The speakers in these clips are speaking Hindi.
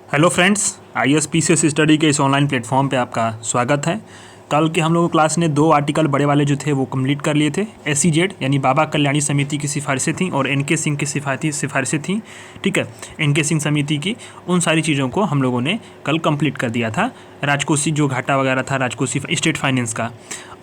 हेलो फ्रेंड्स, ISPCS स्टडी के इस ऑनलाइन प्लेटफॉर्म पे आपका स्वागत है। कल के हम लोगों क्लास ने 2 आर्टिकल बड़े वाले जो थे वो कंप्लीट कर लिए थे। SEZ यानी बाबा कल्याणी समिति की सिफारिशें थी और NK सिंह की सिफारिशें थी। ठीक है, NK सिंह समिति की उन सारी चीज़ों को हम लोगों ने कल कंप्लीट कर दिया था। राजकोषीय जो घाटा वगैरह था राजकोषीय स्टेट फाइनेंस का।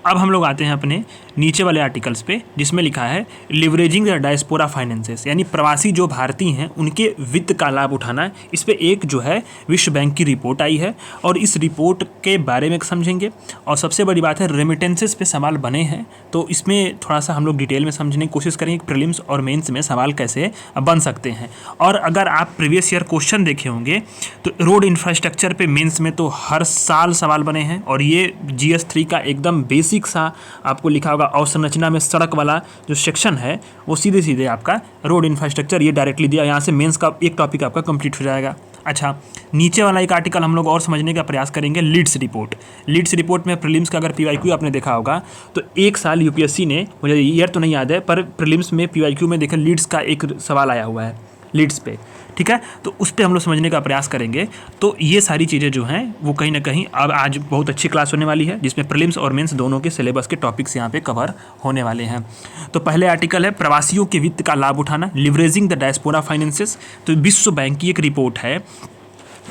अब हम लोग आते हैं अपने नीचे वाले आर्टिकल्स पे जिसमें लिखा है लिवरेजिंग द डायस्पोरा फाइनेंसेस, यानी प्रवासी जो भारतीय हैं उनके वित्त का लाभ उठाना। इस पे एक जो है विश्व बैंक की रिपोर्ट आई है और इस रिपोर्ट के बारे में समझेंगे। और सबसे बड़ी बात है रेमिटेंसेस पे सवाल बने हैं, तो इसमें थोड़ा सा हम लोग डिटेल में समझने की कोशिश करेंगे कि प्रीलिम्स और मेंस में सवाल कैसे बन सकते हैं। और अगर आप प्रीवियस ईयर क्वेश्चन देखे होंगे तो रोड इंफ्रास्ट्रक्चर पे मेंस में तो हर साल सवाल बने हैं और ये GS3 का एकदम बेसिक सा आपको लिखा होगा अवसंरचना में सड़क वाला जो सेक्शन है वो सीधे सीधे आपका रोड इंफ्रास्ट्रक्चर ये डायरेक्टली दिया। यहाँ से मेंस का एक टॉपिक आपका कंप्लीट हो जाएगा। अच्छा, नीचे वाला एक आर्टिकल हम लोग और समझने का प्रयास करेंगे, लीड्स रिपोर्ट। लीड्स रिपोर्ट में प्रीलिम्स का अगर PYQ आपने देखा होगा तो एक साल UPSC ने, मुझे ईयर तो नहीं याद है, पर प्रीलिम्स में PYQ में देखा लीड्स का एक सवाल आया हुआ है लीड्स पे। ठीक है, तो उस पर हम लोग समझने का प्रयास करेंगे। तो ये सारी चीज़ें जो हैं वो कहीं ना कहीं अब आज बहुत अच्छी क्लास होने वाली है जिसमें प्रीलिम्स और मेंस दोनों के सिलेबस के टॉपिक्स यहाँ पे कवर होने वाले हैं। तो पहले आर्टिकल है प्रवासियों के वित्त का लाभ उठाना, लिवरेजिंग द डायस्पोरा फाइनेंसेस। तो विश्व बैंक की एक रिपोर्ट है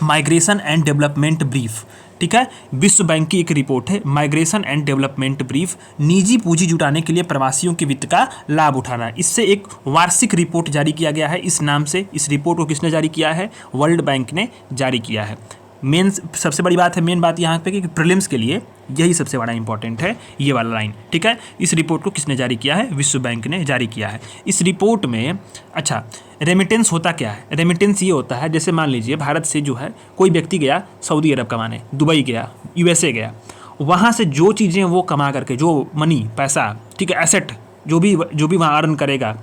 माइग्रेशन एंड डेवलपमेंट ब्रीफ। ठीक है, विश्व बैंक की एक रिपोर्ट है माइग्रेशन एंड डेवलपमेंट ब्रीफ, निजी पूंजी जुटाने के लिए प्रवासियों के वित्त का लाभ उठाना। इससे एक वार्षिक रिपोर्ट जारी किया गया है इस नाम से। इस रिपोर्ट को किसने जारी किया है? वर्ल्ड बैंक ने जारी किया है। मेन सबसे बड़ी बात है, मेन बात यहाँ पे कि प्रीलिम्स के लिए यही सबसे बड़ा इंपॉर्टेंट है, ये वाला लाइन। ठीक है, इस रिपोर्ट को किसने जारी किया है? विश्व बैंक ने जारी किया है। इस रिपोर्ट में अच्छा रेमिटेंस होता क्या है? रेमिटेंस ये होता है, जैसे मान लीजिए भारत से जो है कोई व्यक्ति गया सऊदी अरब कमाने, दुबई गया, USA गया, वहाँ से जो चीज़ें वो कमा करके, जो मनी पैसा, ठीक है, एसेट जो भी वहाँ अर्न करेगा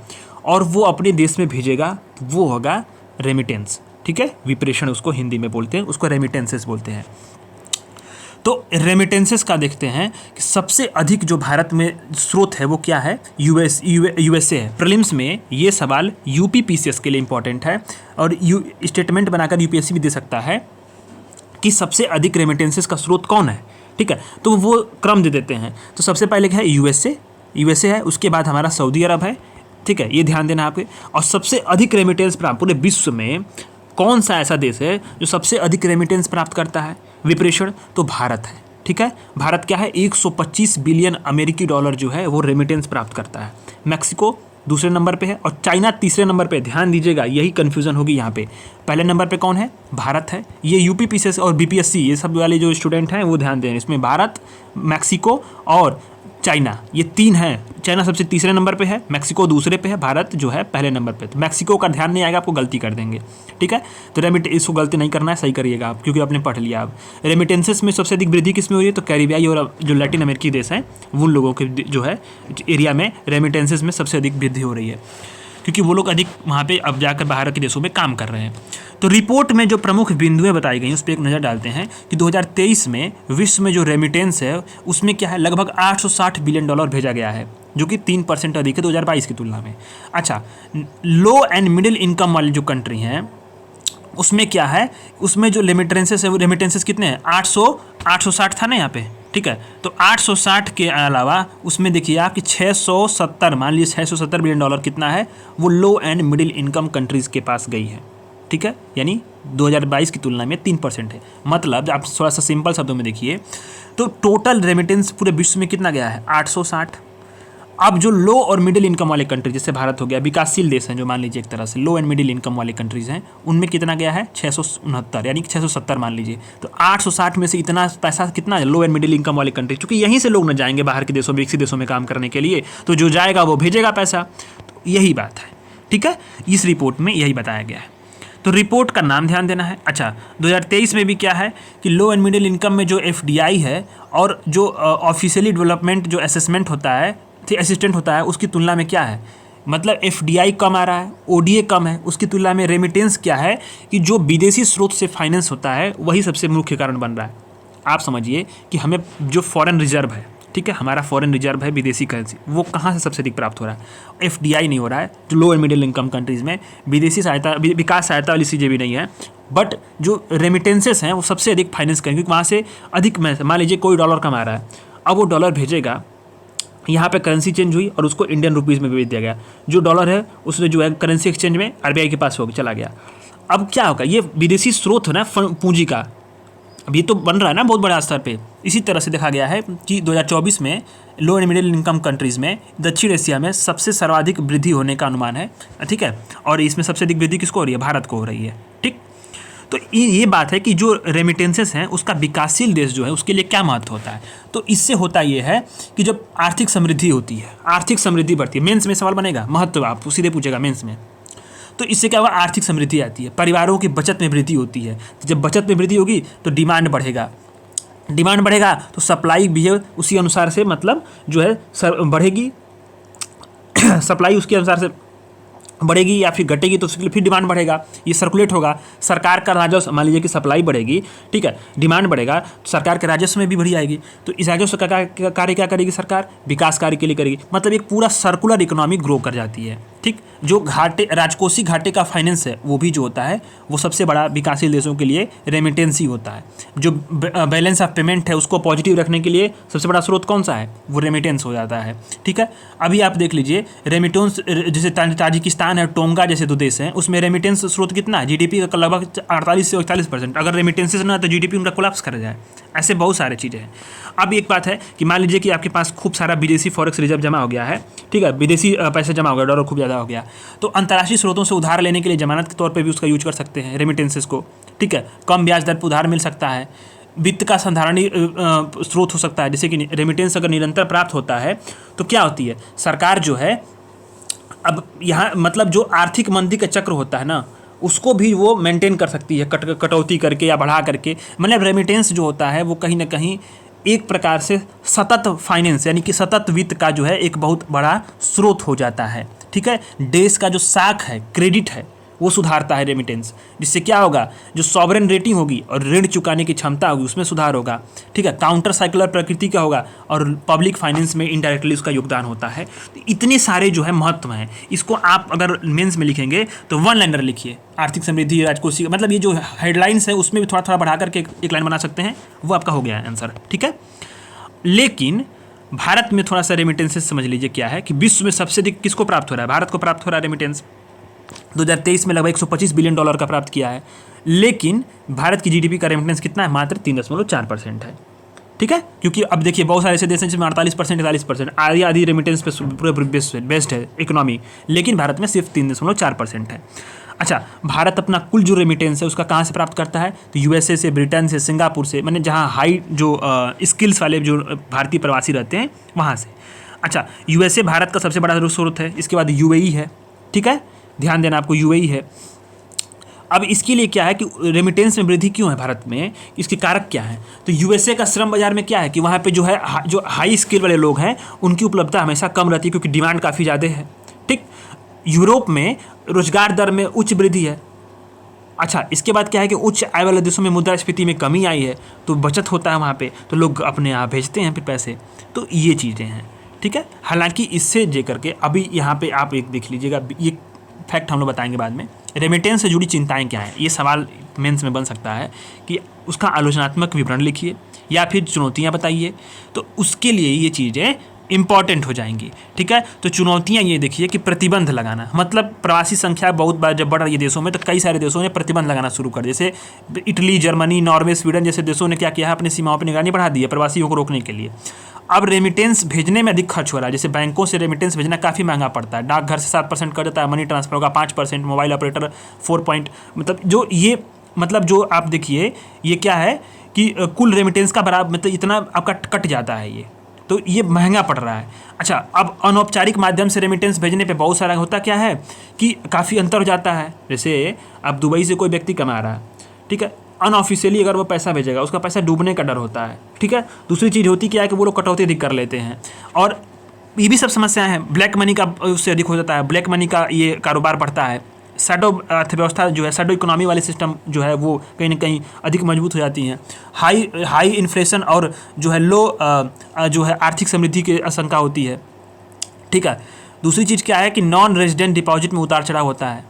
और वो अपने देश में भेजेगा, वो होगा रेमिटेंस। ठीक है, विप्रेषण उसको हिंदी में बोलते हैं, उसको रेमिटेंसेस बोलते हैं। तो रेमिटेंसेस का देखते हैं कि सबसे अधिक जो भारत में स्रोत है वो क्या है? USA है। प्रीलिम्स में ये सवाल UPPCS के लिए इंपॉर्टेंट है और स्टेटमेंट बनाकर UPSC भी दे सकता है कि सबसे अधिक रेमिटेंसेस का स्रोत कौन है। ठीक है, तो वो क्रम दे देते हैं। तो सबसे पहले क्या है? USA है, उसके बाद हमारा सऊदी अरब है। ठीक है, ये ध्यान देना आपके। और सबसे अधिक रेमिटेंस प्राप्त पूरे विश्व में कौन सा ऐसा देश है जो सबसे अधिक रेमिटेंस प्राप्त करता है विप्रेषण? तो भारत है। ठीक है, भारत क्या है? 125 बिलियन अमेरिकी डॉलर जो है वो रेमिटेंस प्राप्त करता है। मैक्सिको दूसरे नंबर पे है और चाइना तीसरे नंबर पे। ध्यान दीजिएगा, यही कन्फ्यूजन होगी यहाँ पे। पहले नंबर पे कौन है? भारत है। ये UPPCS और BPSC ये सब वाले जो स्टूडेंट हैं वो ध्यान दें, इसमें भारत, मैक्सिको और चाइना, ये 3 हैं। चाइना सबसे तीसरे नंबर पे है, मैक्सिको दूसरे पे है, भारत जो है पहले नंबर पे। तो मैक्सिको का ध्यान नहीं आएगा, आपको गलती कर देंगे। ठीक है, तो इसको गलती नहीं करना है, सही करिएगा आप, क्योंकि आपने पढ़ लिया। आप रेमिटेंसेस में सबसे अधिक वृद्धि किस में हो रही है? तो कैरिबियाई और जो लैटिन अमेरिकी देश हैं उन लोगों के जो है एरिया में रेमिटेंसेस में सबसे अधिक वृद्धि हो रही है, क्योंकि वो लोग अधिक वहाँ पे अब जाकर बाहर के देशों में काम कर रहे हैं। तो रिपोर्ट में जो प्रमुख बिंदुएं बताई गई उस पर एक नज़र डालते हैं कि 2023 में विश्व में जो रेमिटेंस है उसमें क्या है? लगभग 860 बिलियन डॉलर भेजा गया है, जो कि 3% अधिक है 2022 की तुलना में। अच्छा, लो एंड मिडिल इनकम वाली जो कंट्री हैं उसमें क्या है? उसमें जो रेमिटेंसेस है वो रेमिटेंसेस कितने हैं? 860 था ना यहाँ पे। ठीक है, तो 860 के अलावा उसमें देखिए आप कि 670, मान लीजिए 670 बिलियन डॉलर कितना है? वो लो एंड मिडिल इनकम कंट्रीज़ के पास गई है। ठीक है, यानी 2022 की तुलना में 3% है। मतलब आप थोड़ा सा सिंपल शब्दों में देखिए तो टोटल रेमिटेंस पूरे विश्व में कितना गया है? 860। अब जो लो और मिडिल इनकम वाले कंट्री जैसे भारत हो गया, विकासशील देश हैं जो मान लीजिए एक तरह से लो एंड मिडिल इनकम वाले कंट्रीज़ हैं, उनमें कितना गया है? 669, यानी 670 मान लीजिए। तो 860 में से इतना पैसा कितना है? लो एंड मिडिल इनकम वाले कंट्री, क्योंकि यहीं से लोग न जाएंगे बाहर के देशों में, विकसित देशों में काम करने के लिए, तो जो जाएगा वो भेजेगा पैसा। तो यही बात है। ठीक है, इस रिपोर्ट में यही बताया गया है। तो रिपोर्ट का नाम ध्यान देना है। अच्छा, 2023 में भी क्या है कि लो एंड मिडिल इनकम में जो FDI है और जो ऑफिशियली डेवलपमेंट जो असेसमेंट होता है, असिस्टेंट होता है, उसकी तुलना में क्या है? मतलब FDI कम आ रहा है, ODA कम है, उसकी तुलना में रेमिटेंस क्या है कि जो विदेशी स्रोत से फाइनेंस होता है वही सबसे मुख्य कारण बन रहा है। आप समझिए कि हमें जो फॉरेन रिजर्व है ठीक है, हमारा फॉरेन रिजर्व है, विदेशी करेंसी, वो कहाँ से सबसे अधिक प्राप्त हो रहा है? एफडीआई नहीं हो रहा है, जो लो एंड मिडिल इनकम कंट्रीज़ में विदेशी सहायता, विकास सहायता वाली चीज़ें भी नहीं है, बट जो रेमिटेंसेस हैं वो सबसे अधिक फाइनेंस करेंगे, क्योंकि वहाँ से अधिक, मान लीजिए कोई डॉलर कमा रहा है, अब वो डॉलर भेजेगा, यहाँ पे करेंसी चेंज हुई और उसको इंडियन रुपीज़ में भेज दिया गया, जो डॉलर है उसने जो है करेंसी एक्सचेंज में आरबीआई के पास हो चला गया। अब क्या होगा, ये विदेशी स्रोत है ना पूंजी का, अब ये तो बन रहा है ना बहुत बड़ा स्तर पे। इसी तरह से देखा गया है कि 2024 में लो एंड मिडिल इनकम कंट्रीज़ में दक्षिण एशिया में सबसे सर्वाधिक वृद्धि होने का अनुमान है, ठीक है, और इसमें सबसे अधिक वृद्धि किसको हो रही है? भारत को हो रही है, ठीक। तो ये बात है कि जो रेमिटेंसेस हैं उसका विकासशील देश जो है उसके लिए क्या महत्व होता है। तो इससे होता ये है कि जब आर्थिक समृद्धि होती है, आर्थिक समृद्धि बढ़ती है, मेंस में सवाल बनेगा, महत्व आप सीधे पूछेगा मेंस में, तो इससे क्या होगा? आर्थिक समृद्धि आती है, परिवारों की बचत में वृद्धि होती है। तो जब बचत में वृद्धि होगी तो डिमांड बढ़ेगा, डिमांड बढ़ेगा तो सप्लाई भी है उसी अनुसार से, मतलब जो है बढ़ेगी सप्लाई उसके अनुसार से बढ़ेगी या फिर घटेगी, तो उसके लिए फिर डिमांड बढ़ेगा, ये सर्कुलेट होगा। सरकार का राजस्व, मान लीजिए कि सप्लाई बढ़ेगी, ठीक है, डिमांड बढ़ेगा, तो सरकार के राजस्व में भी बढ़ी आएगी, तो इस राजस्व का कार्य क्या करेगी सरकार? विकास कार्य के लिए करेगी, मतलब एक पूरा सर्कुलर इकोनॉमी ग्रो कर जाती है, ठीक। जो घाटे, राजकोषीय घाटे का फाइनेंस है वो भी जो होता है वो सबसे बड़ा विकासशील देशों के लिए रेमिटेंस ही होता है। जो बैलेंस ऑफ पेमेंट है उसको पॉजिटिव रखने के लिए सबसे बड़ा स्रोत कौन सा है? वो रेमिटेंस हो जाता है, ठीक है। अभी आप देख लीजिए रेमिटेंस, जैसे ताजिकिस्तान है, टोंगा जैसे दो देश हैं, उसमें रेमिटेंस स्रोत कितना है? जीडीपी का लगभग 48 से 41%। अगर रेमिटेंसेस ना तो जीडीपी उनका कोलैप्स कर जाए, ऐसे बहुत सारे चीज़ें हैं। अब एक बात है कि मान लीजिए कि आपके पास खूब सारा विदेशी फॉरेक्स रिजर्व जमा हो गया है, ठीक है, विदेशी पैसा जमा हो गया, डॉलर खूब ज़्यादा हो गया, तो अंतर्राष्ट्रीय स्रोतों से उधार लेने के लिए जमानत के तौर पे भी उसका यूज कर सकते हैं रेमिटेंसेस को, ठीक है। कम ब्याज दर पर उधार मिल सकता है, वित्त का संधारणीय स्रोत हो सकता है, जैसे कि रेमिटेंस अगर निरंतर प्राप्त होता है तो क्या होती है, सरकार जो है, अब यहाँ मतलब जो आर्थिक मंदी का चक्र होता है ना उसको भी वो मेंटेन कर सकती है, कटौती करके या बढ़ा करके। मतलब रेमिटेंस जो होता है वो कहीं ना कहीं एक प्रकार से सतत फाइनेंस यानी कि सतत वित्त का जो है एक बहुत बड़ा स्रोत हो जाता है, ठीक है। देश का जो साख है, क्रेडिट है, वो सुधारता है रेमिटेंस, जिससे क्या होगा, जो सॉवरेन रेटिंग होगी और ऋण चुकाने की क्षमता होगी उसमें सुधार होगा, ठीक है। काउंटर साइक्लर प्रकृति का होगा और पब्लिक फाइनेंस में इनडायरेक्टली उसका योगदान होता है। तो इतने सारे जो है महत्व हैं, इसको आप अगर मेंस में लिखेंगे तो वन लाइनर लिखिए, आर्थिक समृद्धि, राजकोषीय, मतलब ये जो हेडलाइंस है उसमें भी थोड़ा थोड़ा बढ़ा करके एक लाइन बना सकते हैं, वो आपका हो गया है आंसर, ठीक है। लेकिन भारत में थोड़ा सा रेमिटेंसेस समझ लीजिए क्या है कि विश्व में सबसे अधिक किसको प्राप्त हो रहा है? भारत को प्राप्त हो रहा है रेमिटेंस। 2023 में लगभग $125 बिलियन का प्राप्त किया है, लेकिन भारत की जीडीपी का रेमिटेंस कितना है? मात्र 3.4% है, ठीक है। क्योंकि अब देखिए बहुत सारे ऐसे देश हैं जिसमें 48%, 43%, आधी आधी रेमिटेंस पे पूरे बेस्ड है इकोनॉमी, लेकिन भारत में सिर्फ 3.4% है। अच्छा, भारत अपना कुल जो रेमिटेंस है उसका कहाँ से प्राप्त करता है? तो यूएसए से, ब्रिटेन से, सिंगापुर से, मैंने जहाँ हाई जो स्किल्स वाले जो भारतीय प्रवासी रहते हैं वहाँ से। अच्छा, यूएसए भारत का सबसे बड़ा स्रोत है, इसके बाद यूएई है, ठीक है, ध्यान देना आपको, यूएई है। अब इसके लिए क्या है कि रेमिटेंस में वृद्धि क्यों है भारत में, इसके कारक क्या है? तो यूएसए का श्रम बाजार में क्या है कि वहाँ पे जो है जो हाई स्किल वाले लोग हैं उनकी उपलब्धता हमेशा कम रहती है क्योंकि डिमांड काफ़ी ज़्यादा है, ठीक। यूरोप में रोजगार दर में उच्च वृद्धि है। अच्छा, इसके बाद क्या है कि उच्च आय वाले देशों में मुद्रास्फीति में कमी आई है, तो बचत होता है वहाँ पे, तो लोग अपने यहाँ भेजते हैं फिर पैसे, तो ये चीज़ें हैं, ठीक है। हालांकि इससे जे करके अभी यहाँ पे आप एक देख लीजिएगा, ये फैक्ट हम लोग बताएंगे बाद में, रेमिटेंस से जुड़ी चिंताएं क्या हैं, ये सवाल मेंस में बन सकता है कि उसका आलोचनात्मक विवरण लिखिए या फिर चुनौतियाँ बताइए, तो उसके लिए ये चीज़ें इंपॉर्टेंट हो जाएंगी, ठीक है। तो चुनौतियाँ ये देखिए कि प्रतिबंध लगाना, मतलब प्रवासी संख्या बहुत बार जब बढ़ रही है देशों में तो कई सारे देशों ने प्रतिबंध लगाना शुरू कर, जैसे इटली, जर्मनी, नॉर्वे, स्वीडन जैसे देशों ने क्या किया है, अपनी सीमाओं पर निगरानी बढ़ा दी है प्रवासियों को रोकने के लिए। अब रेमिटेंस भेजने में अधिक खर्च हो रहा है, जैसे बैंकों से रेमिटेंस भेजना काफ़ी महंगा पड़ता है, डाकघर से 7% कर देता है, मनी ट्रांसफर होगा 5%, मोबाइल ऑपरेटर 4 मतलब जो ये मतलब जो आप देखिए ये क्या है कि कुल रेमिटेंस का बराबर मतलब इतना आपका कट जाता है ये, तो ये महंगा पड़ रहा है। अच्छा, अब अनौपचारिक माध्यम से रेमिटेंस भेजने पे बहुत सारा होता क्या है कि काफ़ी अंतर हो जाता है। जैसे अब दुबई से कोई व्यक्ति कमा रहा है, ठीक है, अनऑफिशियली अगर वो पैसा भेजेगा उसका पैसा डूबने का डर होता है, ठीक है। दूसरी चीज़ होती क्या है कि वो लोग कटौती अधिक कर लेते हैं, और ये भी सब समस्याएं हैं। ब्लैक मनी का उससे अधिक हो जाता है, ब्लैक मनी का ये कारोबार बढ़ता है, शैडो अर्थव्यवस्था जो है, शैडो इकोनॉमी वाले सिस्टम जो है वो कहीं ना कहीं अधिक मजबूत हो जाती हैं। हाई इन्फ्लेशन और जो है लो जो है आर्थिक समृद्धि की आशंका होती है। ठीक है। दूसरी चीज़ क्या है कि नॉन रेजिडेंट डिपॉजिट में उतार चढ़ाव होता है।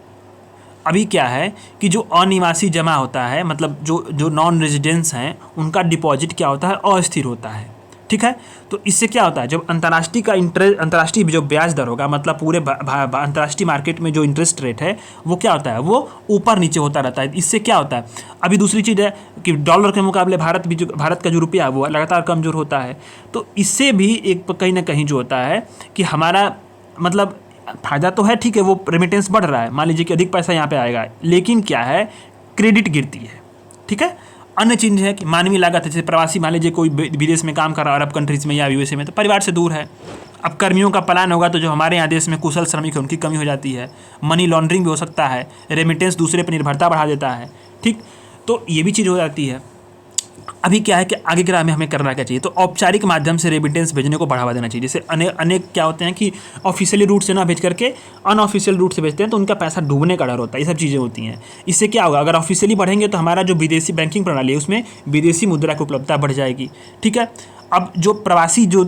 अभी क्या है कि जो अनिवासी जमा होता है, मतलब जो नॉन रेजिडेंट्स हैं उनका डिपॉजिट क्या होता है, अस्थिर होता है। ठीक है। तो इससे क्या होता है, जब अंतर्राष्ट्रीय जो ब्याज दर होगा, मतलब पूरे अंतर्राष्ट्रीय मार्केट में जो इंटरेस्ट रेट है वो क्या होता है, वो ऊपर नीचे होता रहता है। इससे क्या होता है, अभी दूसरी चीज़ है कि डॉलर के मुकाबले भारत का जो रुपया है वो लगातार कमज़ोर होता है। तो इससे भी एक कहीं ना कहीं जो होता है कि हमारा मतलब फ़ायदा तो है, ठीक है, वो रेमिटेंस बढ़ रहा है, मान लीजिए कि अधिक पैसा यहाँ पे आएगा, लेकिन क्या है, क्रेडिट गिरती है। ठीक है। अन्य चीज़ है कि मानवीय लागत है, जैसे प्रवासी मान लीजिए कोई विदेश में काम कर रहा है अरब कंट्रीज़ में या यूएसए में, तो परिवार से दूर है। अब कर्मियों का पलायन होगा तो जो हमारे यहाँ देश में कुशल श्रमिक है उनकी कमी हो जाती है। मनी लॉन्ड्रिंग भी हो सकता है, रेमिटेंस दूसरे पर निर्भरता बढ़ा देता है। ठीक, तो ये भी चीज़ हो जाती है। अभी क्या है कि आगे के राह में हमें करना क्या चाहिए, तो औपचारिक माध्यम से रेमिटेंस भेजने को बढ़ावा देना चाहिए। जैसे अनेक क्या होते हैं कि ऑफिशियली रूट से ना भेज करके अनऑफिशियल रूट से भेजते हैं, तो उनका पैसा डूबने का डर होता है। ये सब चीज़ें होती हैं। इससे क्या होगा, अगर ऑफिशियली बढ़ेंगे तो हमारा जो विदेशी बैंकिंग प्रणाली है उसमें विदेशी मुद्रा की उपलब्धता बढ़ जाएगी। ठीक है। अब जो प्रवासी जो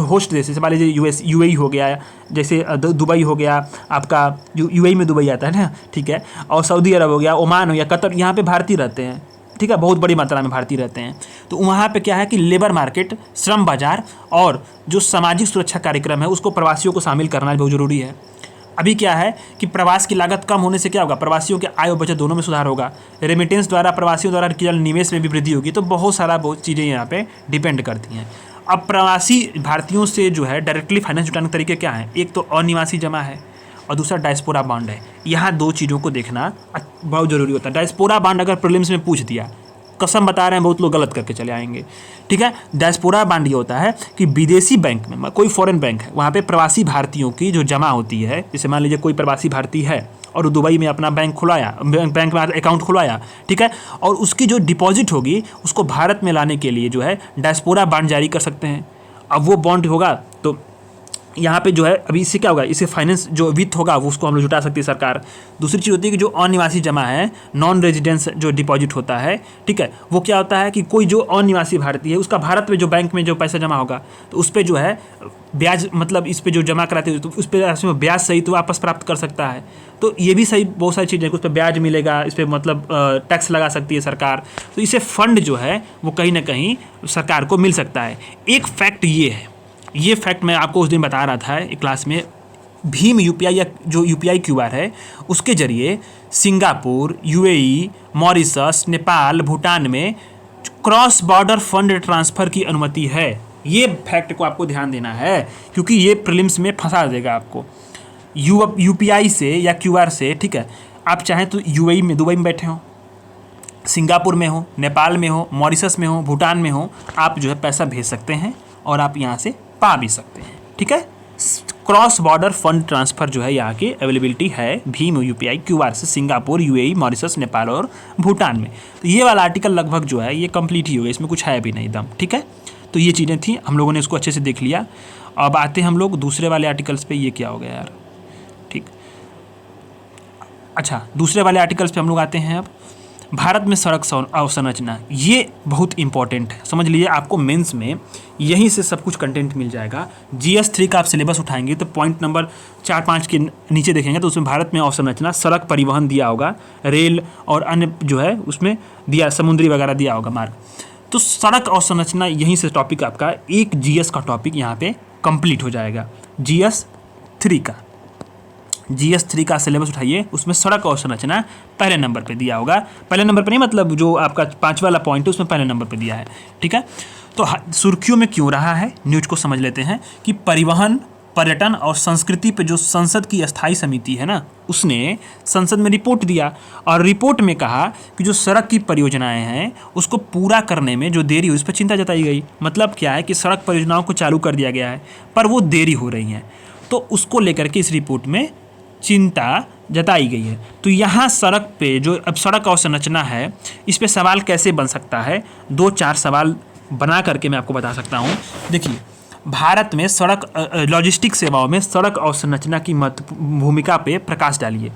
होस्ट देश, जैसे मान लीजिए यूएई हो गया, जैसे दुबई हो गया, आपका यूएई में दुबई आता है ना, ठीक है, और सऊदी अरब हो गया, ओमान हो गया, कतर, यहाँ पे भारतीय रहते हैं। ठीक है, बहुत बड़ी मात्रा में भारतीय रहते हैं। तो वहाँ पे क्या है कि लेबर मार्केट, श्रम बाजार और जो सामाजिक सुरक्षा कार्यक्रम है उसको प्रवासियों को शामिल करना बहुत ज़रूरी है। अभी क्या है कि प्रवास की लागत कम होने से क्या होगा, प्रवासियों के आय और बचत दोनों में सुधार होगा। रेमिटेंस द्वारा प्रवासियों द्वारा किया निवेश में भी वृद्धि होगी। तो बहुत चीज़ें यहाँ पे डिपेंड करती हैं। अब प्रवासी भारतीयों से जो है डायरेक्टली फाइनेंस जुटाने के तरीके क्या हैं, एक तो अनिवासी जमा है और दूसरा डायस्पोरा बॉन्ड है। यहाँ दो चीज़ों को देखना बहुत ज़रूरी होता है। डायस्पोरा बॉन्ड अगर प्रीलिम्स में पूछ दिया, कसम बता रहे हैं बहुत लोग गलत करके चले आएंगे। ठीक है। डायस्पोरा बॉन्ड ये होता है कि विदेशी बैंक में, कोई फॉरेन बैंक है, वहाँ पे प्रवासी भारतीयों की जो जमा होती है, जैसे मान लीजिए कोई प्रवासी भारतीय है और दुबई में अपना बैंक में अकाउंट खुलवाया, ठीक है, और उसकी जो डिपॉजिट होगी उसको भारत में लाने के लिए जो है डायस्पोरा बॉन्ड जारी कर सकते हैं। अब वो बॉन्ड होगा तो यहाँ पे जो है, अभी इससे क्या होगा, इससे फाइनेंस जो वित्त होगा वो उसको हम लोग जुटा सकती है सरकार। दूसरी चीज़ होती है कि जो अनिवासी जमा है, नॉन रेजिडेंस जो डिपॉजिट होता है, ठीक है, वो क्या होता है कि कोई जो अनिवासी भारतीय है उसका भारत में जो बैंक में जो पैसा जमा होगा तो उस पर जो है ब्याज, मतलब इस पर जो जमा कराते हैं तो उस पर ब्याज सहित वापस प्राप्त कर सकता है। तो ये भी सही, बहुत सारी चीज़ें, उस पर ब्याज मिलेगा, इस पर मतलब टैक्स लगा सकती है सरकार। तो इससे फंड जो है वो कहीं ना कहीं सरकार को मिल सकता है। एक फैक्ट ये है, ये फैक्ट मैं आपको उस दिन बता रहा था एक क्लास में, भीम यूपीआई या जो यूपीआई क्यूआर है उसके जरिए Singapore, UAE, Mauritius, Nepal, Bhutan में क्रॉस बॉर्डर फंड ट्रांसफ़र की अनुमति है। ये फैक्ट को आपको ध्यान देना है क्योंकि ये प्रीलिम्स में फंसा देगा आपको। यूपीआई से या क्यूआर से, ठीक है, आप चाहें तो यूएई में, दुबई में बैठे हो, सिंगापुर में हो, नेपाल में हो, मॉरिशस में हो, भूटान में हो, आप जो है पैसा भेज सकते हैं और आप यहाँ से पा भी सकते हैं। ठीक है। क्रॉस बॉर्डर फंड ट्रांसफ़र जो है यहाँ की अवेलेबिलिटी है भीम यूपीआई क्यूआर से सिंगापुर, यूएई, मॉरिशस, नेपाल और भूटान में। तो ये वाला आर्टिकल लगभग जो है ये कंप्लीट ही हो गया, इसमें कुछ है भी नहीं दम। ठीक है। तो ये चीज़ें थी, हम लोगों ने इसको अच्छे से देख लिया। अब आते हैं हम लोग दूसरे वाले आर्टिकल्स पे। ये क्या हो गया यार, ठीक, अच्छा, दूसरे वाले आर्टिकल्स पे हम लोग आते हैं। अब भारत में सड़क अवसंरचना, ये बहुत इंपॉर्टेंट है, समझ लीजिए। आपको मेंस में यहीं से सब कुछ कंटेंट मिल जाएगा। GS 3 का आप सिलेबस उठाएंगे तो पॉइंट नंबर 4-5 के नीचे देखेंगे तो उसमें भारत में अवसंरचना, सड़क परिवहन दिया होगा, रेल और अन्य जो है उसमें दिया, समुद्री वगैरह दिया होगा मार्ग। तो सड़क अवसंरचना यहीं से टॉपिक आपका एक GS का टॉपिक यहाँ पे कंप्लीट हो जाएगा। GS 3 का सिलेबस उठाइए, उसमें सड़क अवसंरचना पहले नंबर पे दिया होगा। पहले नंबर पे नहीं, मतलब जो आपका 5 वाला पॉइंट है उसमें पहले नंबर पे दिया है। ठीक है। तो सुर्खियों में क्यों रहा है, न्यूज को समझ लेते हैं कि परिवहन, पर्यटन और संस्कृति पे जो संसद की अस्थायी समिति है ना, उसने संसद में रिपोर्ट दिया और रिपोर्ट में कहा कि जो सड़क की परियोजनाएं हैं उसको पूरा करने में जो देरी हुई उस पर चिंता जताई गई। मतलब क्या है कि सड़क परियोजनाओं को चालू कर दिया गया है पर वो देरी हो रही हैं, तो उसको लेकर के इस रिपोर्ट में चिंता जताई गई है। तो यहाँ सड़क पे जो अब सड़क अवसंरचना है इस पे सवाल कैसे बन सकता है, 2-4 सवाल बना करके मैं आपको बता सकता हूँ। देखिए, भारत में सड़क लॉजिस्टिक सेवाओं में सड़क अवसंरचना की भूमिका पे प्रकाश डालिए।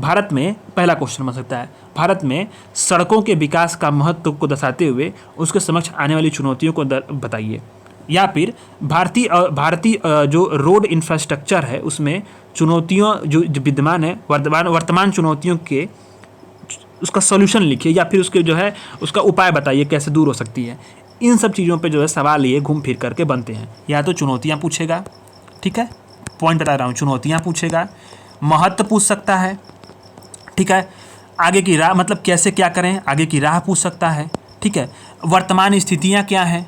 भारत में पहला क्वेश्चन बन सकता है, भारत में सड़कों के विकास का महत्व को दर्शाते हुए उसके समक्ष आने वाली चुनौतियों को बताइए। या फिर भारतीय जो रोड इंफ्रास्ट्रक्चर है उसमें चुनौतियों जो विद्यमान है, वर्तमान चुनौतियों के उसका सॉल्यूशन लिखिए, या फिर उसके जो है उसका उपाय बताइए कैसे दूर हो सकती है। इन सब चीज़ों पे जो है सवाल ये घूम फिर करके बनते हैं। या तो चुनौतियाँ पूछेगा, ठीक है, पॉइंट बता रहा हूँ, चुनौतियाँ पूछेगा, महत्व पूछ सकता है, ठीक है, आगे की राह मतलब कैसे क्या करें आगे की राह पूछ सकता है, ठीक है, वर्तमान स्थितियाँ क्या हैं,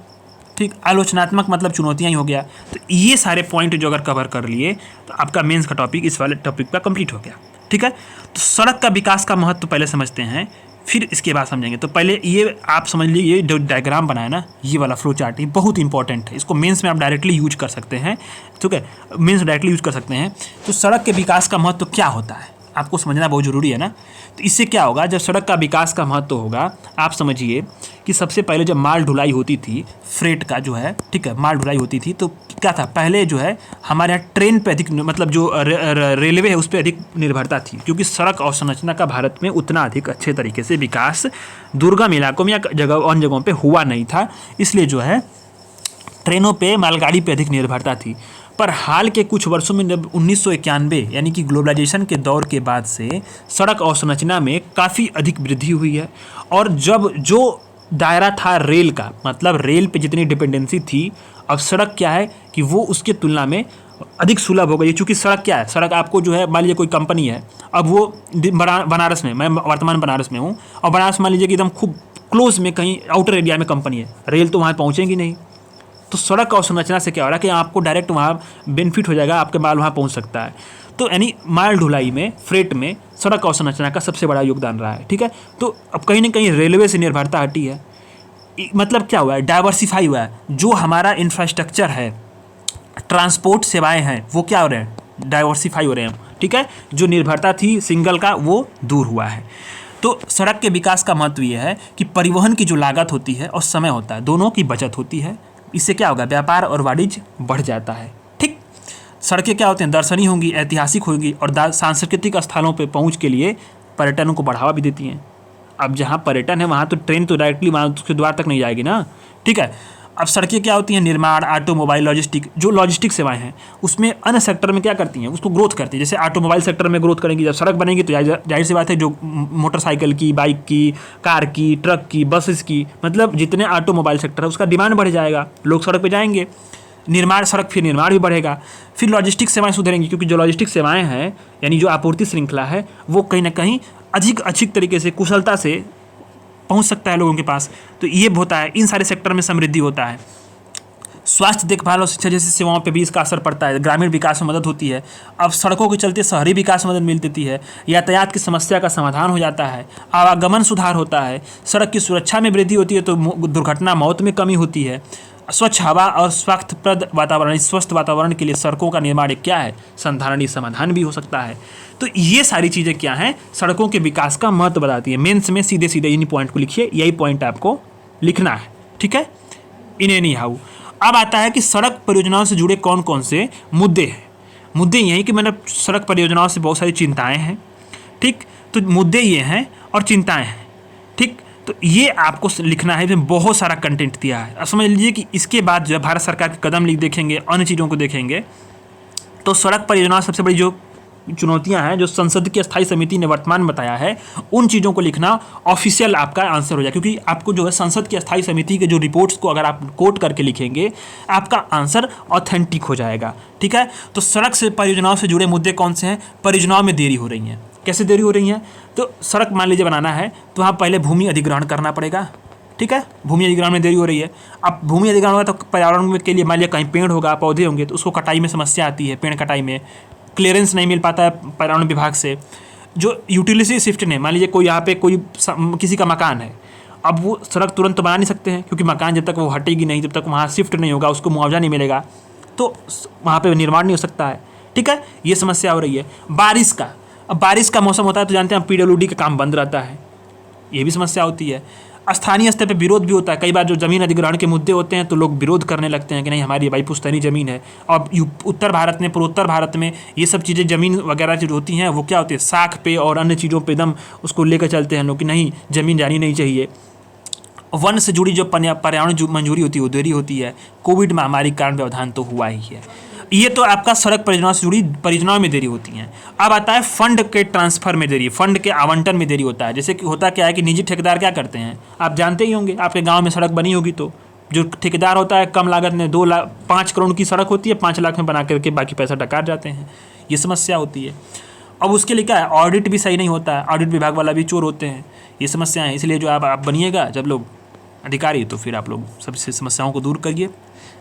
ठीक, आलोचनात्मक मतलब चुनौतियाँ ही हो गया। तो ये सारे पॉइंट जो अगर कवर कर लिए तो आपका मेंस का टॉपिक इस वाले टॉपिक का कंप्लीट हो गया, ठीक है। तो सड़क का विकास का महत्व पहले समझते हैं, फिर इसके बाद समझेंगे। तो पहले ये आप समझ लीजिए, ये जो डायग्राम बनाया ना, ये वाला फ्लो चार्ट, ये बहुत इंपॉर्टेंट है, इसको मेंस में आप डायरेक्टली यूज कर सकते हैं, ठीक है, मेंस डायरेक्टली यूज कर सकते हैं। तो सड़क के विकास का महत्व क्या होता है आपको समझना बहुत ज़रूरी है ना। तो इससे क्या होगा, जब सड़क का विकास का महत्व होगा, आप समझिए कि सबसे पहले जब माल ढुलाई होती थी, फ्रेट का जो है, ठीक है, माल ढुलाई होती थी, तो क्या था, पहले जो है हमारे यहाँ ट्रेन पे अधिक मतलब जो रेलवे है उस पर अधिक निर्भरता थी, क्योंकि सड़क अवसंरचना का भारत में उतना अधिक अच्छे तरीके से विकास दुर्गम इलाकों में या अन्य जगहों पर हुआ नहीं था, इसलिए जो है ट्रेनों पे मालगाड़ी पे अधिक निर्भरता थी। पर हाल के कुछ वर्षों में जब 1991 यानी कि ग्लोबलाइजेशन के दौर के बाद से सड़क अवसंरचना में काफ़ी अधिक वृद्धि हुई है, और जब जो दायरा था रेल का, मतलब रेल पे जितनी डिपेंडेंसी थी, अब सड़क क्या है कि वो उसके तुलना में अधिक सुलभ हो गई है। चूँकि सड़क क्या है, सड़क आपको जो है, मान लीजिए कोई कंपनी है, अब वो बनारस में, मैं वर्तमान बनारस में हूँ, और बनारस मान लीजिए कि एकदम खूब क्लोज में कहीं आउटर एरिया में कंपनी है, रेल तो वहाँ पहुँचेगी नहीं। तो सड़क अवसंरचना से क्या हो रहा है कि आपको डायरेक्ट वहाँ बेनिफिट हो जाएगा, आपके माल वहाँ पहुँच सकता है। तो यानी माल ढुलाई में, फ्रेट में सड़क अवसंरचना का सबसे बड़ा योगदान रहा है, ठीक है। तो अब कहीं ना कहीं रेलवे से निर्भरता हटी है, मतलब क्या हुआ है, डाइवर्सिफाई हुआ है। जो हमारा इंफ्रास्ट्रक्चर है, ट्रांसपोर्ट सेवाएँ हैं, वो क्या हो रहे हैं, डाइवर्सिफाई हो रहे हैं, ठीक है। जो निर्भरता थी सिंगल का, वो दूर हुआ है। तो सड़क के विकास का महत्व ये है कि परिवहन की जो लागत होती है और समय होता है, दोनों की बचत होती है। इससे क्या होगा, व्यापार और वाणिज्य बढ़ जाता है, ठीक। सड़कें क्या होती हैं, दर्शनीय होंगी, ऐतिहासिक होंगी, और सांस्कृतिक स्थलों पर पहुंच के लिए पर्यटन को बढ़ावा भी देती हैं। अब जहां पर्यटन है वहां तो ट्रेन तो डायरेक्टली वहां उसके द्वार तक नहीं जाएगी ना, ठीक है। अब सड़कें क्या होती हैं, निर्माण, ऑटोमोबाइल, लॉजिस्टिक, जो लॉजिस्टिक सेवाएं हैं उसमें अन्य सेक्टर में क्या करती हैं, उसको ग्रोथ करती है। जैसे ऑटोमोबाइल सेक्टर में ग्रोथ करेंगी, जब सड़क बनेगी तो जाहिर सी बात है, जो मोटरसाइकिल की, बाइक की, कार की, ट्रक की, बसेस की, मतलब जितने ऑटोमोबाइल सेक्टर है उसका डिमांड बढ़ जाएगा, लोग सड़क पर जाएंगे, निर्माण, सड़क फिर निर्माण भी बढ़ेगा, फिर लॉजिस्टिक सेवाएं सुधरेंगी, क्योंकि जो लॉजिस्टिक सेवाएं हैं यानी जो आपूर्ति श्रृंखला है वो कहीं ना कहीं अधिक अच्छी तरीके से, कुशलता से पहुंच सकता है लोगों के पास। तो ये होता है, इन सारे सेक्टर में समृद्धि होता है। स्वास्थ्य देखभाल और शिक्षा जैसी सेवाओं पे भी इसका असर पड़ता है, ग्रामीण विकास में मदद होती है। अब सड़कों के चलते शहरी विकास में मदद मिल देती है, यातायात की समस्या का समाधान हो जाता है, आवागमन सुधार होता है, सड़क की सुरक्षा में वृद्धि होती है, तो दुर्घटना मौत में कमी होती है। स्वच्छ हवा और स्वास्थ्यप्रद वातावरण, स्वस्थ वातावरण के लिए सड़कों का निर्माण एक क्या है, संधारणीय समाधान भी हो सकता है। तो ये सारी चीज़ें क्या हैं, सड़कों के विकास का महत्व बताती है। मेंस में सीधे सीधे इन्हीं पॉइंट को लिखिए, यही पॉइंट आपको लिखना है, ठीक है, इन एनी हाउ। अब आता है कि सड़क परियोजनाओं से जुड़े कौन कौन से मुद्दे हैं। मुद्दे यही कि मतलब सड़क परियोजनाओं से बहुत सारी चिंताएँ हैं, ठीक। तो मुद्दे ये हैं और चिंताएँ हैं, ठीक। तो ये आपको लिखना है, इसमें बहुत सारा कंटेंट दिया है। अब समझ लीजिए कि इसके बाद जो है भारत सरकार के कदम देखेंगे, अन्य चीज़ों को देखेंगे, तो सड़क परियोजना सबसे बड़ी जो चुनौतियां हैं, जो संसद की स्थायी समिति ने वर्तमान बताया है, उन चीज़ों को लिखना ऑफिशियल आपका आंसर हो जाए, क्योंकि आपको जो है संसद की स्थायी समिति के जो रिपोर्ट्स को अगर आप कोट करके लिखेंगे, आपका आंसर ऑथेंटिक हो जाएगा, ठीक है। तो सड़क से परियोजनाओं से जुड़े मुद्दे कौन से हैं, परियोजनाओं में देरी हो रही है। कैसे देरी हो रही है, तो सड़क मान लीजिए बनाना है तो वहाँ पहले भूमि अधिग्रहण करना पड़ेगा, ठीक है। भूमि अधिग्रहण में देरी हो रही है। अब भूमि अधिग्रहण होगा तो पर्यावरण के लिए मान लिया कहीं पेड़ होगा, पौधे होंगे, तो उसको कटाई में समस्या आती है, पेड़ कटाई में क्लियरेंस नहीं मिल पाता है पर्यावरण विभाग से। जो यूटिलिटी शिफ्ट ने, मान लीजिए कोई यहाँ पे कोई किसी का मकान है, अब वो सड़क तुरंत तो बना नहीं सकते हैं, क्योंकि मकान जब तक वो हटेगी नहीं, जब तक वहाँ शिफ्ट नहीं होगा, उसको मुआवजा नहीं मिलेगा, तो वहाँ पे निर्माण नहीं हो सकता है, ठीक है। ये समस्या हो रही है। बारिश का, अब बारिश का मौसम होता है तो जानते हैं PWD का काम बंद रहता है, ये भी समस्या होती है। स्थानीय स्तर पे विरोध भी होता है, कई बार जो ज़मीन अधिग्रहण के मुद्दे होते हैं तो लोग विरोध करने लगते हैं कि नहीं हमारी भाई पुश्तैनी ज़मीन है। अब उत्तर भारत में, पूर्वोत्तर भारत में ये सब चीज़ें ज़मीन वगैरह जो होती हैं वो क्या होती है, साख पे और अन्य चीज़ों पे एकदम उसको लेकर चलते हैं लोग कि नहीं ज़मीन जानी नहीं चाहिए। वन से जुड़ी जो पर्यावरण जो मंजूरी होती है वो देरी होती है। कोविड महामारी के कारण व्यवधान तो हुआ ही है। ये तो आपका सड़क परियोजनाओं से जुड़ी परियोजनाओं में देरी होती हैं। अब आता है फंड के ट्रांसफर में देरी, फंड के आवंटन में देरी होता है। जैसे कि होता क्या है कि निजी ठेकेदार क्या करते हैं, आप जानते ही होंगे, आपके गांव में सड़क बनी होगी तो जो ठेकेदार होता है कम लागत में 5 करोड़ की सड़क होती है, 5 लाख में बना करके बाकी पैसा डकार जाते हैं। ये समस्या होती है। अब उसके लिए क्या है, ऑडिट भी सही नहीं होता है, ऑडिट विभाग वाला भी चोर होते हैं। ये समस्या है। इसलिए जो आप बनिएगा जब लोग अधिकारी तो फिर आप लोग सबसे समस्याओं को दूर करिए,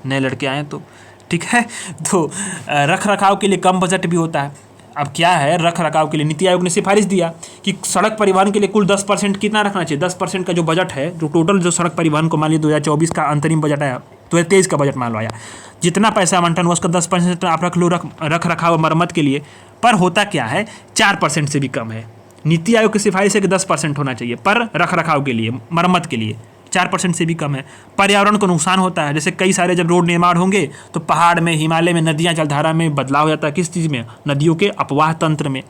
नए लड़के आएँ तो ठीक है। तो रख रखाव के लिए कम बजट भी होता है। अब क्या है, रख रखाव के लिए नीति आयोग ने सिफारिश दिया कि सड़क परिवहन के लिए कुल 10% कितना रखना चाहिए। 10% का जो बजट है, जो टोटल जो सड़क परिवहन को मान लीजिए 2024 का अंतरिम बजट है, 2023 का बजट मान लो आया, जितना पैसा आवंटन हुआ उसका 10% आप रख लो रख रखाव मरम्मत के लिए। पर होता क्या है, 4% से भी कम है। नीति आयोग की सिफारिश है कि 10% होना चाहिए पर रख रखाव के लिए, मरम्मत के लिए 4% से भी कम है। पर्यावरण को नुकसान होता है। जैसे कई सारे जब रोड निर्माण होंगे तो पहाड़ में, हिमालय में, नदियाँ जलधारा में बदलाव हो जाता है। किस चीज़ में, नदियों के अपवाह तंत्र में।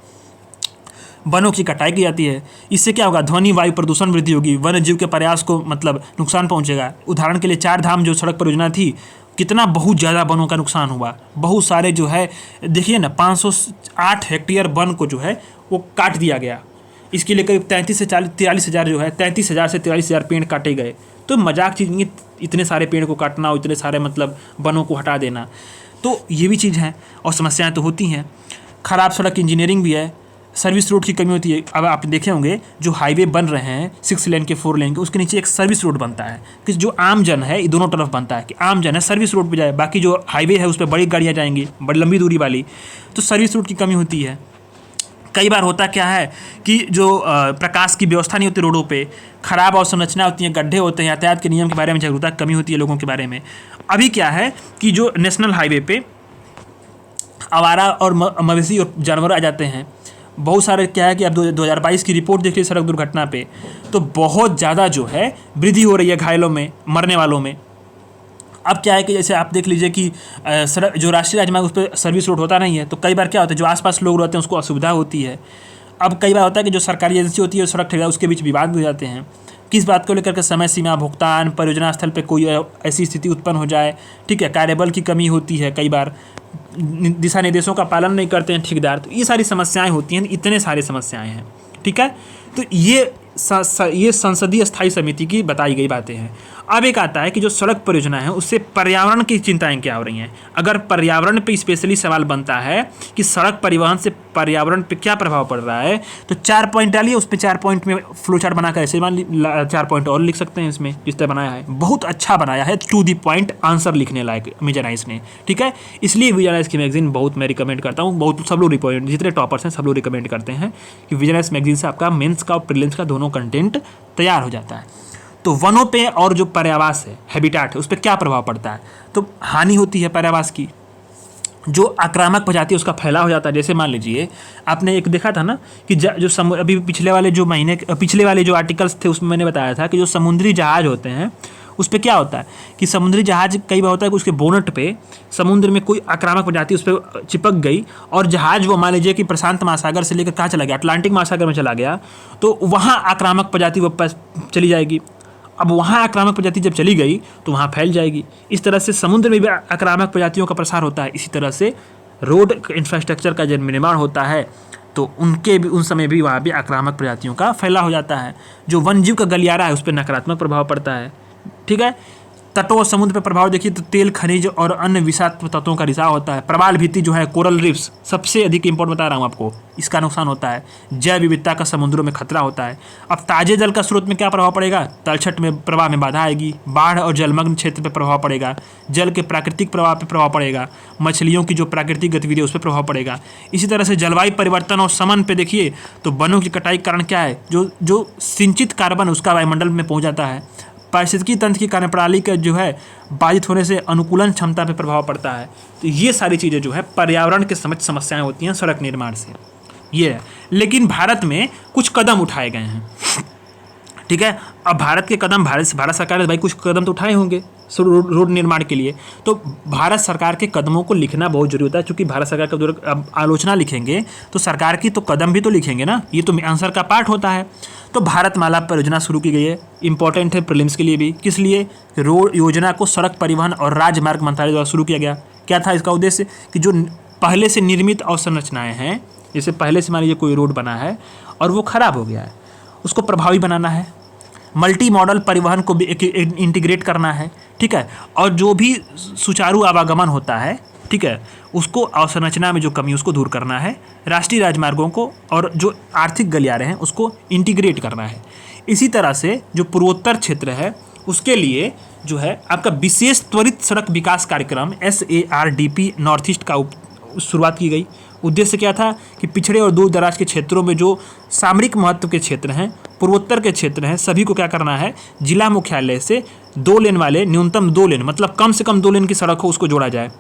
वनों की कटाई की जाती है, इससे क्या होगा, ध्वनि वायु प्रदूषण वृद्धि होगी, वन्य जीव के प्रयास को मतलब नुकसान पहुंचेगा। उदाहरण के लिए 4 धाम जो सड़क परियोजना थी, कितना बहुत ज़्यादा वनों का नुकसान हुआ। बहुत सारे जो है देखिए ना, 508 हेक्टेयर वन को जो है वो काट दिया गया। इसके लिए करीब 33 से 43 हज़ार जो है, 33,000 से 43,000 पेड़ काटे गए। तो मजाक चीज़ नहीं, इतने सारे पेड़ को काटना और इतने सारे मतलब वनों को हटा देना, तो ये भी चीज़ है। और समस्याएं तो होती हैं। ख़राब सड़क इंजीनियरिंग भी है, सर्विस रोड की कमी होती है। अब आप देखे होंगे जो हाईवे बन रहे हैं 6 लेन के 4 लेन के, उसके नीचे एक सर्विस रोड बनता है कि जो आम जन है, ये दोनों तरफ बनता है कि आम जन है सर्विस रोड पे जाए, बाकी जो हाईवे है उस पर बड़ी गाड़ियाँ जाएंगी, बड़ी लंबी दूरी वाली, तो सर्विस रोड की कमी होती है। कई बार होता क्या है कि जो प्रकाश की व्यवस्था नहीं होती रोडों पे, खराब अवसंरचना होती हैं, गड्ढे होते हैं, यातायात के नियम के बारे में जागरूकता कमी होती है लोगों के बारे में। अभी क्या है कि जो नेशनल हाईवे पे आवारा और मवेशी और जानवर आ जाते हैं। बहुत सारे क्या है कि अब 2022 की रिपोर्ट देख ली सड़क दुर्घटना पे, तो बहुत ज़्यादा जो है वृद्धि हो रही है घायलों में, मरने वालों में। अब क्या है कि जैसे आप देख लीजिए कि सड़क जो राष्ट्रीय राजमार्ग उस पर सर्विस रोड होता नहीं है, तो कई बार क्या होता है जो आसपास लोग रहते हैं उसको असुविधा होती है। अब कई बार होता है कि जो सरकारी एजेंसी होती है सड़क ठेकेदार, उसके बीच विवाद भी हो जाते हैं। किस बात को लेकर के समय सीमा, भुगतान, परियोजना स्थल पे कोई ऐसी स्थिति उत्पन्न हो जाए, ठीक है, कार्यबल की कमी होती है, कई बार दिशा निर्देशों का पालन नहीं करते हैं ठेकेदार, तो ये सारी समस्याएं होती हैं, इतने सारी समस्याएं हैं, ठीक है। तो ये संसदीय स्थायी समिति की बताई गई बातें हैं। अब एक आता है कि जो सड़क परियोजना है उससे पर्यावरण की चिंताएं क्या हो रही हैं। अगर पर्यावरण पे स्पेशली सवाल बनता है कि सड़क परिवहन से पर्यावरण पे क्या प्रभाव पड़ रहा है, तो 4 पॉइंट डालिए, उस पर 4 पॉइंट में फ्लो चार्ट बनाकर ऐसे 4 पॉइंट और लिख सकते हैं इसमें, जिस तरह बनाया है बहुत अच्छा बनाया है, टू दी पॉइंट आंसर लिखने लायक विजनाइस ने, ठीक है। इसलिए विजनाइस की मैगजीन बहुत मैं रिकमेंड करता हूँ, बहुत सब लोग रिकमेंड, जितने टॉपर्स हैं सब लोग रिकमेंड करते हैं कि विजनाइस मैगजीन से आपका मेंस का और प्रीलिम्स का दोनों कंटेंट तैयार हो जाता है। तो वनों पे और जो पर्यावास है, हैबिटाट है, उस पर क्या प्रभाव पड़ता है, तो हानि होती है पर्यावास की। जो आक्रामक प्रजाति है उसका फैलाव हो जाता है। जैसे मान लीजिए आपने एक देखा था ना कि जो अभी पिछले वाले जो आर्टिकल्स थे उसमें मैंने बताया था कि जो समुद्री जहाज होते हैं उस पर क्या होता है कि समुद्री जहाज कई बार होता है कि उसके बोनट पे समुद्र में कोई आक्रामक प्रजाति उस पर चिपक गई और जहाज वो मान लीजिए कि प्रशांत महासागर से लेकर कहाँ चला गया, अटलांटिक महासागर में चला गया, तो वहाँ आक्रामक प्रजाति वापस चली जाएगी। अब वहाँ आक्रामक प्रजाति जब चली गई तो वहाँ फैल जाएगी। इस तरह से समुद्र में भी आक्रामक प्रजातियों का प्रसार होता है। इसी तरह से रोड इंफ्रास्ट्रक्चर का जब निर्माण होता है तो उन समय भी वहाँ भी आक्रामक प्रजातियों का फैलाव हो जाता है। जो वन्यजीव का गलियारा है उस पर नकारात्मक प्रभाव पड़ता है, ठीक है। तटों और समुद्र पर प्रभाव देखिए तो तेल, खनिज और अन्य विषाक्त तत्वों का रिसाव होता है। प्रवाल भित्ति जो है, कोरल रिफ्स सबसे अधिक इंपॉर्टेंट बता रहा हूँ आपको, इसका नुकसान होता है। जैव विविधता का समुद्रों में खतरा होता है। अब ताजे जल का स्रोत में क्या प्रभाव पड़ेगा, तलछट में प्रवाह में बाधा आएगी। बाढ़ और जलमग्न क्षेत्र पर प्रभाव पड़ेगा। जल के प्राकृतिक प्रवाह पर प्रभाव पड़ेगा। मछलियों की जो प्राकृतिक गतिविधि है उस पर प्रभाव पड़ेगा। इसी तरह से जलवायु परिवर्तन और समन पे देखिए तो वनों की कटाई के कारण क्या है, जो सिंचित कार्बन उसका वायुमंडल में पहुँच जाता है। पारिस्थितिकी तंत्र की कार्यप्रणाली का जो है बाधित होने से अनुकूलन क्षमता पर प्रभाव पड़ता है। तो ये सारी चीज़ें जो है पर्यावरण के समस्याएं होती हैं सड़क निर्माण से, ये है। लेकिन भारत में कुछ कदम उठाए गए हैं। ठीक है। अब भारत के कदम, भारत सरकार ने भाई कुछ कदम तो उठाए होंगे रोड निर्माण के लिए, तो भारत सरकार के कदमों को लिखना बहुत जरूरी होता है, क्योंकि भारत सरकार का अब आलोचना लिखेंगे तो सरकार की तो कदम भी तो लिखेंगे ना, ये तो आंसर का पार्ट होता है। तो भारतमाला परियोजना शुरू की गई है, इंपॉर्टेंट है प्रीलिम्स के लिए भी। किस लिए? रोड योजना को सड़क परिवहन और राजमार्ग मंत्रालय द्वारा शुरू किया गया। क्या था इसका उद्देश्य? कि जो पहले से निर्मित अवसंरचनाएं हैं, जैसे पहले से मान लीजिए कोई रोड बना है और वो खराब हो गया है, उसको प्रभावी बनाना है, मल्टी मॉडल परिवहन को भी इंटीग्रेट करना है, ठीक है। और जो भी सुचारू आवागमन होता है, ठीक है, उसको अवसंरचना में जो कमी उसको दूर करना है, राष्ट्रीय राजमार्गों को और जो आर्थिक गलियारे हैं उसको इंटीग्रेट करना है। इसी तरह से जो पूर्वोत्तर क्षेत्र है उसके लिए जो है आपका विशेष त्वरित सड़क विकास कार्यक्रम SARDP नॉर्थ ईस्ट का शुरुआत की गई। उद्देश्य क्या था? कि पिछड़े और दूर दराज के क्षेत्रों में जो सामरिक महत्व के क्षेत्र हैं, पूर्वोत्तर के क्षेत्र हैं, सभी को क्या करना है? जिला मुख्यालय से 2 लेन वाले, न्यूनतम 2 लेन, मतलब कम से कम 2 लेन की सड़क हो, उसको जोड़ा जाए।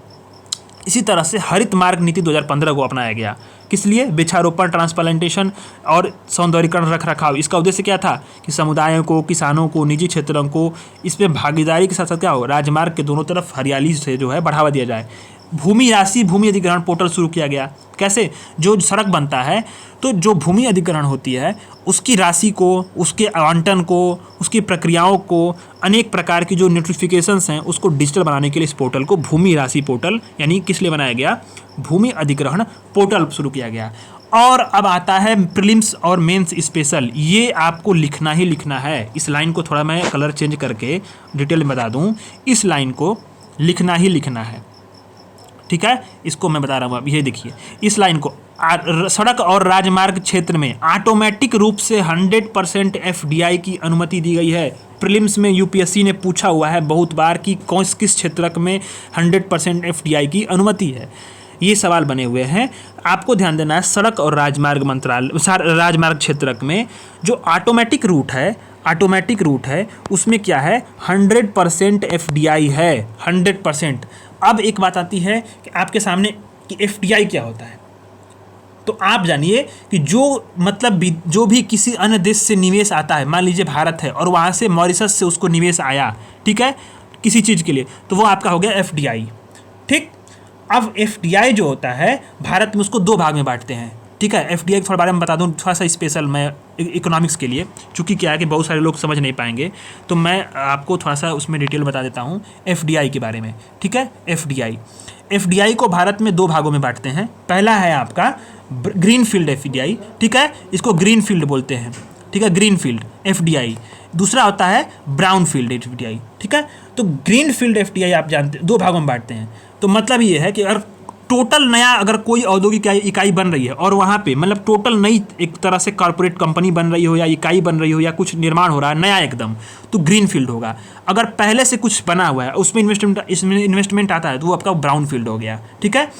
इसी तरह से हरित मार्ग नीति 2015 को अपनाया गया। किस लिए? वृक्षारोपण, ट्रांसप्लांटेशन और सौंदर्यीकरण, रख रखाव। इसका उद्देश्य क्या था? कि समुदायों को, किसानों को, निजी क्षेत्रों को इसमें भागीदारी के साथ साथ क्या हो, राजमार्ग के दोनों तरफ हरियाली से जो है बढ़ावा दिया जाए। भूमि राशि भूमि अधिग्रहण पोर्टल शुरू किया गया। कैसे? जो सड़क बनता है तो जो भूमि अधिग्रहण होती है उसकी राशि को, उसके आवंटन को, उसकी प्रक्रियाओं को, अनेक प्रकार की जो नोटिफिकेशंस हैं उसको डिजिटल बनाने के लिए इस पोर्टल को भूमि राशि पोर्टल यानी किस लिए बनाया गया? भूमि अधिग्रहण पोर्टल शुरू किया गया। और अब आता है प्रीलिम्स और मेंस स्पेशल। ये आपको लिखना ही लिखना है। इस लाइन को थोड़ा मैं कलर चेंज करके डिटेल में बता दूँ, इस लाइन को लिखना ही लिखना है, ठीक है। इसको मैं बता रहा हूँ। अब ये देखिए, इस लाइन को, सड़क और राजमार्ग क्षेत्र में ऑटोमेटिक रूप से 100% FDI की अनुमति दी गई है। प्रीलिम्स में UPSC ने पूछा हुआ है बहुत बार कि किस क्षेत्र में 100% FDI की अनुमति है। ये सवाल बने हुए हैं, आपको ध्यान देना है। सड़क और राजमार्ग मंत्रालय, राजमार्ग क्षेत्र में जो ऑटोमेटिक रूट है उसमें क्या है? 100% FDI है, 100%। अब एक बात आती है कि आपके सामने कि FDI क्या होता है, तो आप जानिए कि जो भी किसी अन्य देश से निवेश आता है, मान लीजिए भारत है और वहाँ से मॉरिशस से उसको निवेश आया, ठीक है, किसी चीज़ के लिए, तो वो आपका हो गया FDI, ठीक। अब FDI जो होता है भारत में उसको 2 भाग में बांटते हैं, ठीक है। FDI के थोड़ा बारे में बता दूं, थोड़ा सा स्पेशल मैं इकोनॉमिक्स के लिए, चूँकि क्या है कि बहुत सारे लोग समझ नहीं पाएंगे, तो मैं आपको थोड़ा सा उसमें डिटेल बता देता हूँ FDI के बारे में, ठीक है। FDI को भारत में 2 भागों में बांटते हैं। पहला है आपका ग्रीन फील्ड FDI, ठीक है, इसको ग्रीन फील्ड बोलते हैं, ठीक है, ग्रीन फील्ड FDI। दूसरा होता है ब्राउन फील्ड FDI, ठीक है। तो ग्रीन फील्ड FDI आप जानते हैं 2 भागों में बांटते हैं। तो मतलब ये है कि अगर टोटल नया अगर कोई औद्योगिक इकाई बन रही है और वहाँ पे मतलब टोटल नई एक तरह से कॉर्पोरेट कंपनी बन रही हो या इकाई बन रही हो या कुछ निर्माण हो रहा है नया एकदम, तो ग्रीन फील्ड होगा। अगर पहले से कुछ बना हुआ है उसमें इन्वेस्टमेंट आता है तो वो आपका ब्राउन फील्ड हो गया, ठीक है।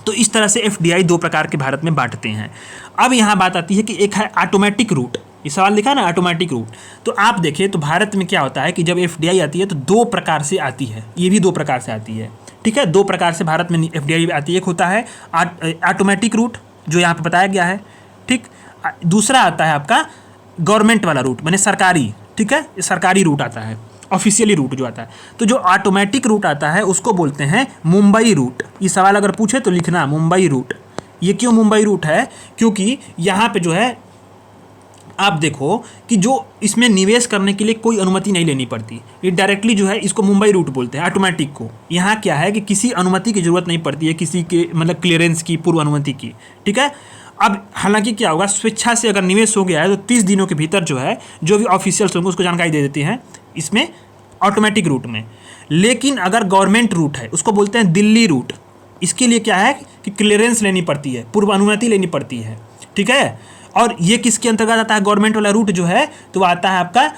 तो इस तरह से FDI 2 प्रकार के भारत में बांटते हैं। अब यहाँ बात आती है कि एक है ऑटोमेटिक रूट। ये सवाल लिखा ना, ऑटोमेटिक रूट। तो आप देखिए तो भारत में क्या होता है कि जब FDI आती है तो 2 प्रकार से आती है, ये भी 2 प्रकार से आती है, ठीक है। 2 प्रकार से भारत में FDI आती है। एक होता है ऑटोमेटिक रूट जो यहाँ पे बताया गया है, ठीक। दूसरा आता है आपका गवर्नमेंट वाला रूट, माने सरकारी, ठीक है, सरकारी रूट आता है, ऑफिशियली रूट जो आता है। तो जो ऑटोमेटिक रूट आता है उसको बोलते हैं मुंबई रूट। ये सवाल अगर पूछे तो लिखना मुंबई रूट। ये क्यों मुंबई रूट है? क्योंकि यहाँ पे जो है आप देखो कि जो इसमें निवेश करने के लिए कोई अनुमति नहीं लेनी पड़ती, ये डायरेक्टली जो है इसको मुंबई रूट बोलते हैं ऑटोमेटिक को। यहाँ क्या है कि किसी अनुमति की ज़रूरत नहीं पड़ती है, किसी के मतलब क्लियरेंस की, पूर्व अनुमति की, ठीक है। अब हालांकि क्या होगा, स्वेच्छा से अगर निवेश हो गया है तो 30 दिनों के भीतर जो है जो भी ऑफिशियल्स होंगे उसको जानकारी दे देते हैं इसमें ऑटोमेटिक रूट में। लेकिन अगर गवर्नमेंट रूट है उसको बोलते हैं दिल्ली रूट। इसके लिए क्या है कि क्लियरेंस लेनी पड़ती है, पूर्व अनुमति लेनी पड़ती है, ठीक है। और ये किसके अंतर्गत आता है? गवर्नमेंट वाला रूट जो है तो आता है आपका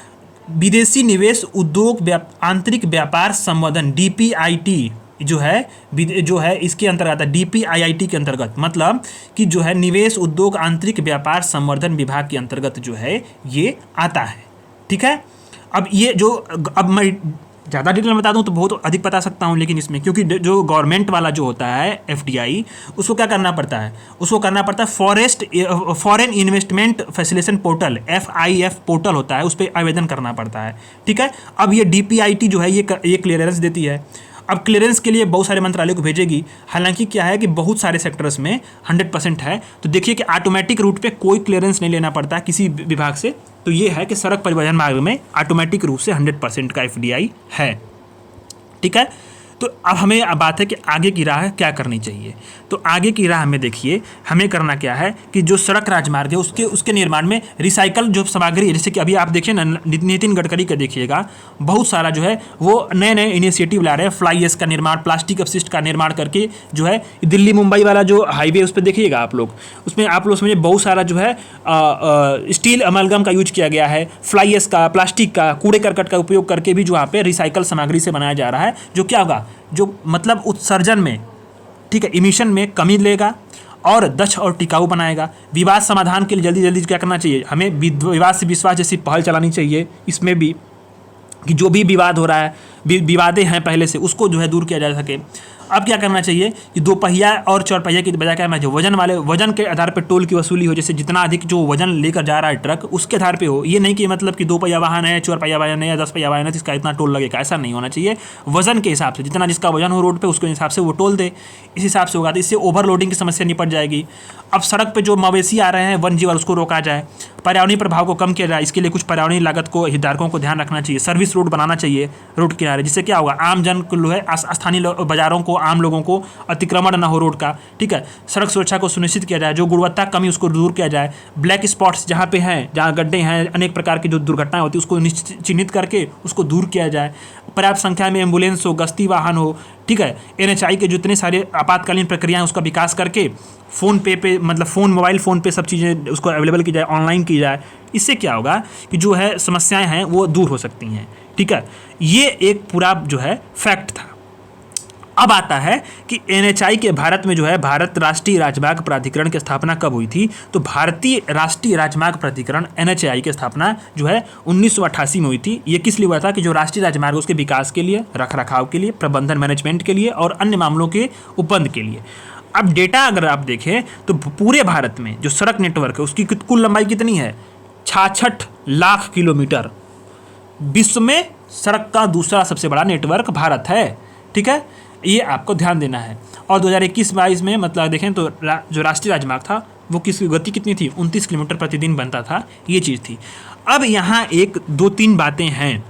विदेशी निवेश उद्योग आंतरिक व्यापार संवर्धन DPIT जो है इसके अंतर्गत आता है, DPIIT के अंतर्गत, मतलब कि जो है निवेश उद्योग आंतरिक व्यापार संवर्धन विभाग के अंतर्गत जो है ये आता है, ठीक है। अब ये जो अब मैं ज़्यादा डिटेल में बता दूं तो बहुत अधिक बता सकता हूं, लेकिन इसमें क्योंकि जो गवर्नमेंट वाला जो होता है एफडीआई, उसको क्या करना पड़ता है, उसको करना पड़ता है foreign investment facilitation portal, FIF portal होता है, उस पर आवेदन करना पड़ता है। ठीक है, अब ये DPIT जो है ये क्लियरेंस देती है। अब क्लियरेंस के लिए बहुत सारे मंत्रालय को भेजेगी। हालांकि क्या है कि बहुत सारे सेक्टर्स में 100% है, तो देखिए कि ऑटोमेटिक रूट पे कोई क्लियरेंस नहीं लेना पड़ता किसी विभाग से। तो ये है कि सड़क परिवहन मार्ग में ऑटोमेटिक रूप से 100% का FDI है। ठीक है, तो अब हमें बात है कि आगे की राह क्या करनी चाहिए। तो आगे की राह में देखिए हमें करना क्या है कि जो सड़क राजमार्ग है उसके निर्माण में रिसाइकल जो सामग्री है, जैसे कि अभी आप देखिए ना नितिन गडकरी का देखिएगा, बहुत सारा जो है वो नए नए इनिशिएटिव ला रहे हैं। फ्लाई एश का निर्माण, प्लास्टिक अपशिष्ट का निर्माण करके जो है दिल्ली मुंबई वाला जो हाईवे उस पर देखिएगा आप लोग, उसमें आप लोग समझिए बहुत सारा जो है स्टील अमलगम का यूज किया गया है, फ्लाई एश का, प्लास्टिक का, कूड़े करकट का उपयोग करके भी जो वहाँ पे रिसाइकल सामग्री से बनाया जा रहा है, जो क्या होगा, जो मतलब उत्सर्जन में, ठीक है, इमिशन में कमी लेगा और दक्ष और टिकाऊ बनाएगा। विवाद समाधान के लिए जल्दी जल्दी क्या करना चाहिए, हमें विवाद से विश्वास जैसी पहल चलानी चाहिए। इसमें भी कि जो भी विवाद हो रहा है, विवादें हैं पहले से, उसको जो है दूर किया जा सके। अब क्या करना चाहिए कि दो पहिया और चार पहिया की बजाय क्या, जो वजन के आधार पर टोल की वसूली हो। जैसे जितना अधिक जो वजन लेकर जा रहा है ट्रक, उसके आधार पे हो। ये नहीं कि मतलब कि 2 पहिया वाहन है, 4 पहिया वाहन है या 10 पहिया वाहन है, इसका इतना टोल लगेगा, ऐसा नहीं होना चाहिए। वजन के हिसाब से, जितना जिसका वजन हो रोड पे, उसके हिसाब से वो टोल दे, इस हिसाब से होगा। तो इससे ओवरलोडिंग की समस्या निपट जाएगी। अब सड़क पर जो मवेशी आ रहे हैं वन जीव, उसको रोका जाए। पर्यावरणीय प्रभाव को कम किया जाए, इसके लिए कुछ पर्यावरणीय लागत को हितधारकों को ध्यान रखना चाहिए। सर्विस रोड बनाना चाहिए रोड किनारे, जिससे क्या होगा, आम जन को जो है स्थानीय बाजारों को, आम लोगों को अतिक्रमण न हो रोड का। ठीक है, सड़क सुरक्षा को सुनिश्चित किया जाए, जो गुणवत्ता कमी उसको दूर किया जाए। ब्लैक स्पॉट्स जहाँ पे हैं, जहाँ गड्ढे हैं, अनेक प्रकार की जो दुर्घटनाएं होती है, उसको चिन्हित करके उसको दूर किया जाए। पर्याप्त संख्या में एम्बुलेंस हो, गश्ती वाहन हो। ठीक है, NHI के जितने सारे आपातकालीन प्रक्रियाएं, उसका विकास करके फ़ोन पे मतलब मोबाइल फ़ोन पे सब चीज़ें उसको अवेलेबल की जाए, ऑनलाइन की जाए। इससे क्या होगा कि जो है समस्याएं हैं वो दूर हो सकती हैं। ठीक है, ये एक पूरा जो है फैक्ट था। अब आता है कि NHI के भारत में जो है भारत राष्ट्रीय राजमार्ग प्राधिकरण की स्थापना कब हुई थी। तो भारतीय राष्ट्रीय राजमार्ग प्राधिकरण NHI की स्थापना जो है 1988 में हुई थी। ये किस लिए हुआ था कि जो राष्ट्रीय राजमार्ग उसके विकास के लिए, रख रखाव के लिए, प्रबंधन मैनेजमेंट के लिए और अन्य मामलों के उपबंध के लिए। अब डेटा अगर आप देखें तो पूरे भारत में जो सड़क नेटवर्क है उसकी कुल लंबाई कितनी है, 66 लाख किलोमीटर। विश्व में सड़क का दूसरा सबसे बड़ा नेटवर्क भारत है। ठीक है, ये आपको ध्यान देना है। और 2021-22 में मतलब देखें तो जो राष्ट्रीय राजमार्ग था वो किसकी गति कितनी थी, 29 किलोमीटर प्रतिदिन बनता था, ये चीज़ थी। अब यहाँ एक 2-3 बातें हैं,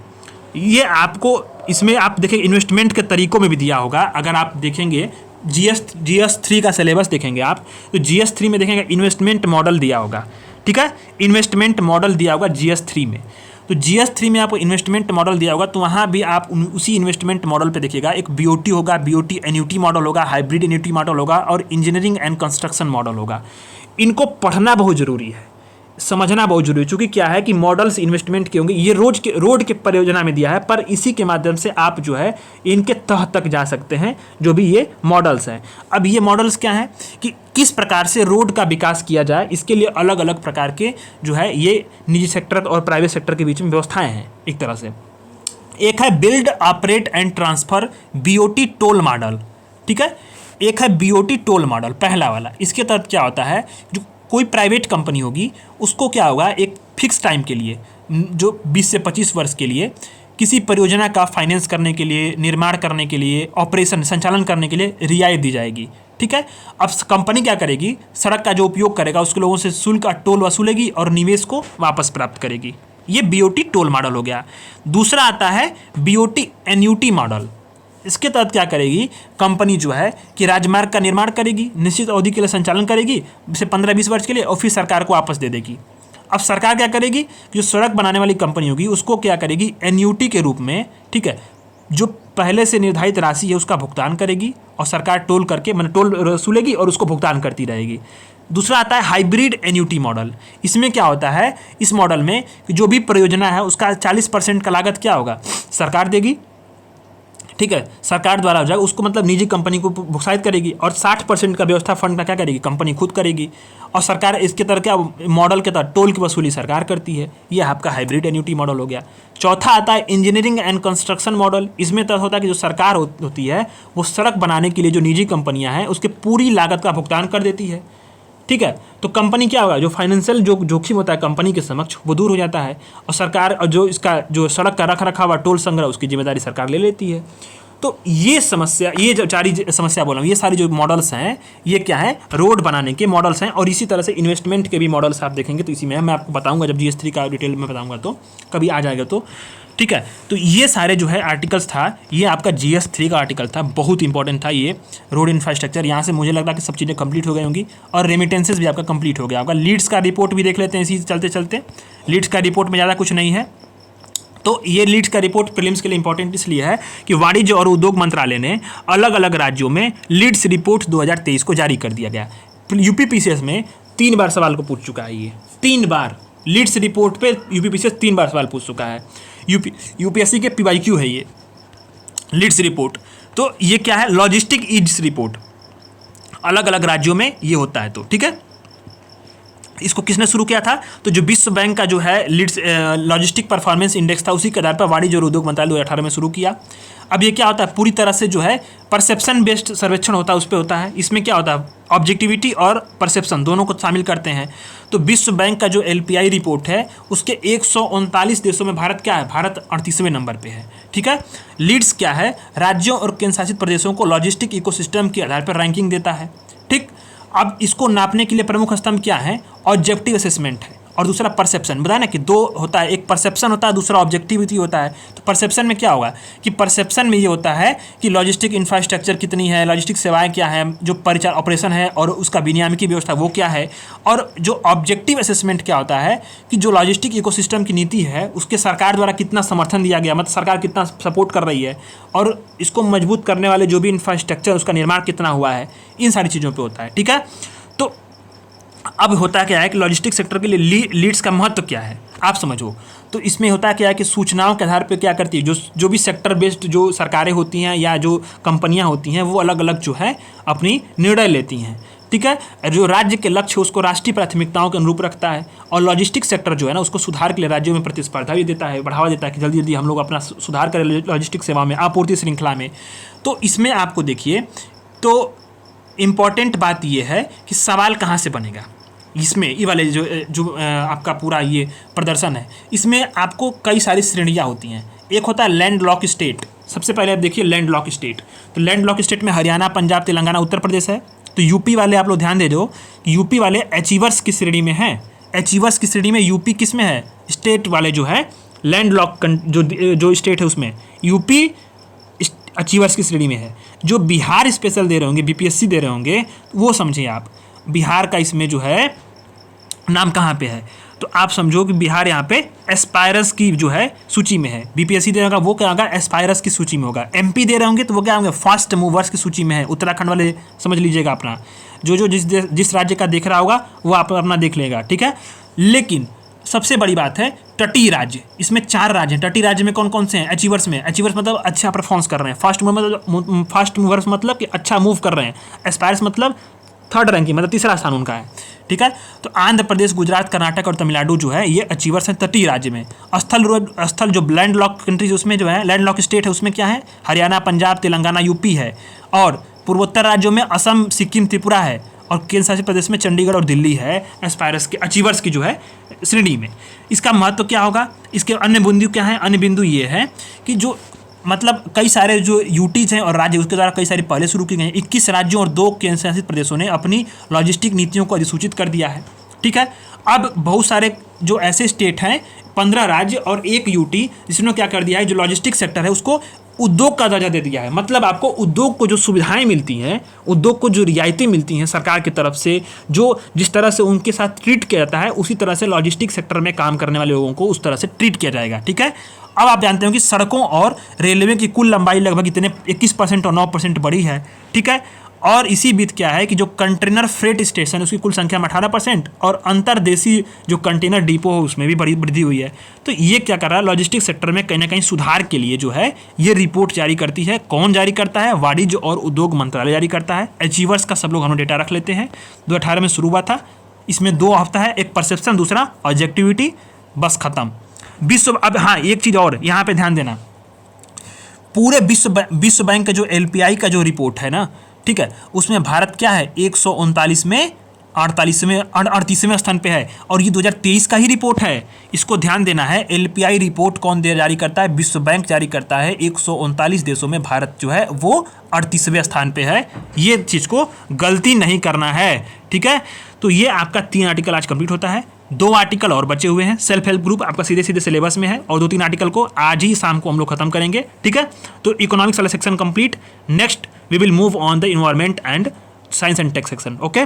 ये आपको इसमें आप देखें इन्वेस्टमेंट के तरीकों में भी दिया होगा। अगर आप देखेंगे GS3 का सिलेबस देखेंगे आप, तो GS3 में देखेंगे इन्वेस्टमेंट मॉडल दिया होगा। ठीक है, इन्वेस्टमेंट मॉडल दिया होगा GS3 में। तो GS3 में आपको इन्वेस्टमेंट मॉडल दिया होगा, तो वहाँ भी आप उसी इन्वेस्टमेंट मॉडल पे देखिएगा। एक BOT होगा, BOT एन्युटी मॉडल होगा, हाइब्रिड एन्युटी मॉडल होगा और इंजीनियरिंग एंड कंस्ट्रक्शन मॉडल होगा। इनको पढ़ना बहुत ज़रूरी है, समझना बहुत जरूरी है। चूँकि क्या है कि मॉडल्स इन्वेस्टमेंट के होंगे, ये रोड के परियोजना में दिया है, पर इसी के माध्यम से आप जो है इनके तह तक जा सकते हैं, जो भी ये मॉडल्स हैं। अब ये मॉडल्स क्या हैं कि किस प्रकार से रोड का विकास किया जाए, इसके लिए अलग अलग प्रकार के जो है ये निजी सेक्टर और प्राइवेट सेक्टर के बीच में व्यवस्थाएँ हैं एक तरह से। एक है build, operate and transfer BOT toll model. ठीक है, एक है BOT टोल मॉडल, पहला वाला। इसके तहत क्या होता है, जो कोई प्राइवेट कंपनी होगी उसको क्या होगा, एक फिक्स टाइम के लिए, जो 20 से 25 वर्ष के लिए किसी परियोजना का फाइनेंस करने के लिए, निर्माण करने के लिए, ऑपरेशन संचालन करने के लिए रियायत दी जाएगी। ठीक है, अब कंपनी क्या करेगी, सड़क का जो उपयोग करेगा उसके लोगों से शुल्क का टोल वसूलेगी और निवेश को वापस प्राप्त करेगी। ये BOT टोल मॉडल हो गया। दूसरा आता है BOT एन्युटी मॉडल। इसके तहत क्या करेगी कंपनी जो है कि राजमार्ग का निर्माण करेगी, निश्चित अवधि के लिए संचालन करेगी, जैसे 15-20 वर्ष के लिए, और फिर सरकार को वापस दे देगी। अब सरकार क्या करेगी, जो सड़क बनाने वाली कंपनी होगी उसको क्या करेगी, एन्युटी के रूप में, ठीक है, जो पहले से निर्धारित राशि है उसका भुगतान करेगी और सरकार टोल करके मतलब टोल वसूलेगी और उसको भुगतान करती रहेगी। दूसरा आता है हाइब्रिड एन्युटी मॉडल। इसमें क्या होता है, इस मॉडल में जो भी परियोजना है उसका 40% का लागत क्या होगा, सरकार देगी, ठीक है, सरकार द्वारा हो जाएगा, उसको मतलब निजी कंपनी को प्रोत्साहित करेगी, और 60% का व्यवस्था फंड का क्या करेगी, कंपनी खुद करेगी। और सरकार इसके तरह क्या मॉडल के तहत टोल की वसूली सरकार करती है। ये आपका हाइब्रिड एन्युटी मॉडल हो गया। चौथा आता है इंजीनियरिंग एंड कंस्ट्रक्शन मॉडल। इसमें तय होता है कि जो सरकार होती है वो सड़क बनाने के लिए जो निजी कंपनियां हैं उसके पूरी लागत का भुगतान कर देती है। ठीक है, तो कंपनी क्या होगा, जो फाइनेंशियल जो जोखिम होता है कंपनी के समक्ष वो दूर हो जाता है, और सरकार और जो इसका जो सड़क का रख रखाव व टोल संग्रह उसकी जिम्मेदारी सरकार ले लेती है। तो ये समस्या, ये जो सारी समस्या बोला हूँ, ये सारी जो मॉडल्स हैं ये क्या है, रोड बनाने के मॉडल्स हैं। और इसी तरह से इन्वेस्टमेंट के भी मॉडल्स आप देखेंगे तो इसी में मैं आपको बताऊंगा जब GS3 का डिटेल में बताऊंगा तो कभी आ जाएगा तो। ठीक है, तो ये सारे जो है आर्टिकल्स था, ये आपका GS3 का आर्टिकल था, बहुत इंपॉर्टेंट था ये रोड इंफ्रास्ट्रक्चर। यहाँ से मुझे लग रहा है कि सब चीज़ें कंप्लीट हो गई होंगी, और रेमिटेंसेस भी आपका कंप्लीट हो गया होगा। लीड्स का रिपोर्ट भी देख लेते हैं इसी चलते चलते। लीड्स का रिपोर्ट में ज़्यादा कुछ नहीं है, तो ये लीड्स का रिपोर्ट प्रीलिम्स के लिए इंपॉर्टेंट इसलिए है कि वाणिज्य और उद्योग मंत्रालय ने अलग अलग राज्यों में लीड्स रिपोर्ट 2023 को जारी कर दिया गया। UPPCS में 3 बार सवाल को पूछ चुका है, ये 3 बार लीड्स रिपोर्ट पे UPPCS 3 बार सवाल पूछ चुका है। UPSC के PYQ है ये लीड्स रिपोर्ट। तो ये क्या है, लॉजिस्टिक ईड्स रिपोर्ट, अलग अलग राज्यों में ये होता है। तो ठीक है, इसको किसने शुरू किया था, तो जो विश्व बैंक का जो है लीड्स लॉजिस्टिक परफॉर्मेंस इंडेक्स था उसी के आधार पर वाणिज्य और उद्योग मंत्रालय 2018 में शुरू किया। अब ये क्या होता है, पूरी तरह से जो है परसेप्शन बेस्ड सर्वेक्षण होता है, उस पर होता है। इसमें क्या होता है, ऑब्जेक्टिविटी और परसेप्शन दोनों को शामिल करते हैं। तो विश्व बैंक का जो LPI रिपोर्ट है उसके 139 देशों में भारत क्या है, भारत 38वें नंबर पे है। ठीक है, लीड्स क्या है, राज्यों और केंद्र शासित प्रदेशों को लॉजिस्टिक इकोसिस्टम के आधार पर रैंकिंग देता है। ठीक, अब इसको नापने के लिए प्रमुख स्तंभ क्या है, ऑब्जेक्टिव असेसमेंट है और दूसरा परसेप्शन। बताया ना कि 2 होता है, एक परसेप्शन होता है, दूसरा ऑब्जेक्टिविटी होता है। तो परसेप्शन में क्या होगा कि परसेप्शन में ये होता है कि लॉजिस्टिक इंफ्रास्ट्रक्चर कितनी है, लॉजिस्टिक सेवाएं क्या है, जो परिचार ऑपरेशन है और उसका विनियामकी व्यवस्था वो क्या है। और जो ऑब्जेक्टिव असेसमेंट क्या होता है कि जो लॉजिस्टिक इकोसिस्टम की नीति है उसके सरकार द्वारा कितना समर्थन दिया गया, मतलब सरकार कितना सपोर्ट कर रही है, और इसको मजबूत करने वाले जो भी इंफ्रास्ट्रक्चर उसका निर्माण कितना हुआ है, इन सारी चीज़ों पर होता है। ठीक है, तो अब होता क्या है कि लॉजिस्टिक सेक्टर के लिए लीड्स का महत्व क्या है आप समझो। तो इसमें होता क्या है कि सूचनाओं के आधार पर क्या करती है, जो भी सेक्टर बेस्ड जो सरकारें होती हैं या जो कंपनियां होती हैं वो अलग अलग जो है अपनी निर्णय लेती हैं। ठीक है, जो राज्य के लक्ष्य उसको राष्ट्रीय प्राथमिकताओं के अनुरूप रखता है, और लॉजिस्टिक सेक्टर जो है ना उसको सुधार के लिए राज्यों में प्रतिस्पर्धा भी देता है, बढ़ावा देता है कि जल्दी जल्दी हम लोग अपना सुधार करें लॉजिस्टिक सेवा में, आपूर्ति श्रृंखला में। तो इसमें आपको देखिए, तो इम्पॉर्टेंट बात यह है कि सवाल कहाँ से बनेगा। इसमें ये वाले जो आपका पूरा ये प्रदर्शन है, इसमें आपको कई सारी श्रेणियाँ होती हैं। एक होता है लैंड लॉक स्टेट। सबसे पहले आप देखिए लैंड लॉक स्टेट। तो लैंड लॉक स्टेट में हरियाणा, पंजाब, तेलंगाना, उत्तर प्रदेश है। तो यूपी वाले आप लोग ध्यान दे दो कि यूपी वाले अचीवर्स की श्रेणी में हैं। अचीवर्स की श्रेणी में यूपी किस में है, स्टेट वाले जो है लैंड लॉक जो स्टेट है उसमें यूपी अचीवर्स की श्रेणी में है। जो बिहार स्पेशल दे रहे होंगे, BPSC दे रहे होंगे, वो समझिए आप बिहार का इसमें जो है नाम कहाँ पे है, तो आप समझो कि बिहार यहाँ पे एस्पायरस की जो है सूची में है। BPSC दे रहा होगा वो क्या होगा, एस्पायरस की सूची में होगा। MP दे रहे होंगे तो वो क्या होंगे, फास्ट मूवर्स की सूची में है। उत्तराखंड वाले समझ लीजिएगा अपना, जो जिस राज्य का देख रहा होगा वो आप अपना देख लेगा। ठीक है, लेकिन सबसे बड़ी बात है तटीय राज्य। इसमें 4 राज्य हैं। तटीय राज्य में कौन कौन से हैं, अचीवर्स में। अचीवर्स मतलब अच्छा परफॉर्मेंस कर रहे हैं। फास्ट मूवर्स मतलब कि अच्छा मूव कर रहे हैं। एस्पायरस मतलब 3rd रैंकिंग, मतलब 3रा स्थान उनका है। ठीक है, तो आंध्र प्रदेश, गुजरात, कर्नाटक और तमिलनाडु जो है ये अचीवर्स हैं तटीय राज्य में। स्थल जो लैंड लॉक कंट्रीज उसमें जो है लैंड लॉक स्टेट है उसमें क्या है, हरियाणा, पंजाब, तेलंगाना, यूपी है। और पूर्वोत्तर राज्यों में असम, सिक्किम, त्रिपुरा है। और केंद्र शासित प्रदेश में चंडीगढ़ और दिल्ली है एस्पायरस के अचीवर्स की जो है श्रेणी में। इसका महत्व क्या होगा, इसके अन्य बिंदु क्या है, अन्य बिंदु ये है कि जो मतलब कई सारे जो यूटीज हैं और राज्य उसके द्वारा कई सारी पहले शुरू की गई हैं। 21 राज्यों और 2 केंद्र शासित प्रदेशों ने अपनी लॉजिस्टिक नीतियों को अधिसूचित कर दिया है। ठीक है, अब बहुत सारे जो ऐसे स्टेट हैं, 15 राज्य और 1 यूटी, जिसने क्या कर दिया है, जो लॉजिस्टिक सेक्टर है उसको उद्योग का दर्जा दे दिया है। मतलब आपको उद्योग को जो सुविधाएं मिलती हैं, उद्योग को जो रियायतें मिलती हैं सरकार की तरफ से, जो जिस तरह से उनके साथ ट्रीट किया जाता है उसी तरह से लॉजिस्टिक सेक्टर में काम करने वाले लोगों को उस तरह से ट्रीट किया जाएगा। ठीक है, अब आप जानते हो कि सड़कों और रेलवे की कुल लंबाई लगभग इतने 21% और 9% बढ़ी है। ठीक है, और इसी बीच क्या है कि जो कंटेनर फ्रेट स्टेशन उसकी कुल संख्या में 18% और अंतर्देशीय जो कंटेनर डिपो हो उसमें भी बड़ी वृद्धि हुई है। तो ये क्या कर रहा है, लॉजिस्टिक्स सेक्टर में कहीं ना कहीं सुधार के लिए जो है ये रिपोर्ट जारी करती है। कौन जारी करता है? वाणिज्य और उद्योग मंत्रालय जारी करता है। अचीवर्स का सब लोग हम डेटा रख लेते हैं। 2018 में शुरू हुआ था, इसमें 2 हफ्ता है, एक परसेप्शन, दूसरा ऑब्जेक्टिविटी, बस खत्म। अब हाँ, एक चीज़ और यहाँ पे ध्यान देना, पूरे विश्व बैंक का जो LPI का जो रिपोर्ट है ना, ठीक है, उसमें भारत क्या है 139 में 38वें स्थान पे है और ये 2023 का ही रिपोर्ट है। इसको ध्यान देना है। LPI रिपोर्ट कौन जारी करता है? विश्व बैंक जारी करता है। 139 देशों में भारत जो है वो 38वें स्थान पे है। ये चीज़ को गलती नहीं करना है, ठीक है। तो ये आपका 3 आर्टिकल आज कंप्लीट होता है। 2 आर्टिकल और बचे हुए हैं। सेल्फ हेल्प ग्रुप आपका सीधे सीधे सिलेबस में है और 2-3 आर्टिकल को आज ही शाम को हम लोग खत्म करेंगे, ठीक है। तो इकोनॉमिक्स वाला section complete. Next we will move on the environment and science and tech section, okay.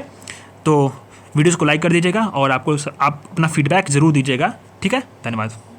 तो वीडियोस को लाइक कर दीजिएगा और आप अपना फीडबैक ज़रूर दीजिएगा, ठीक है। धन्यवाद।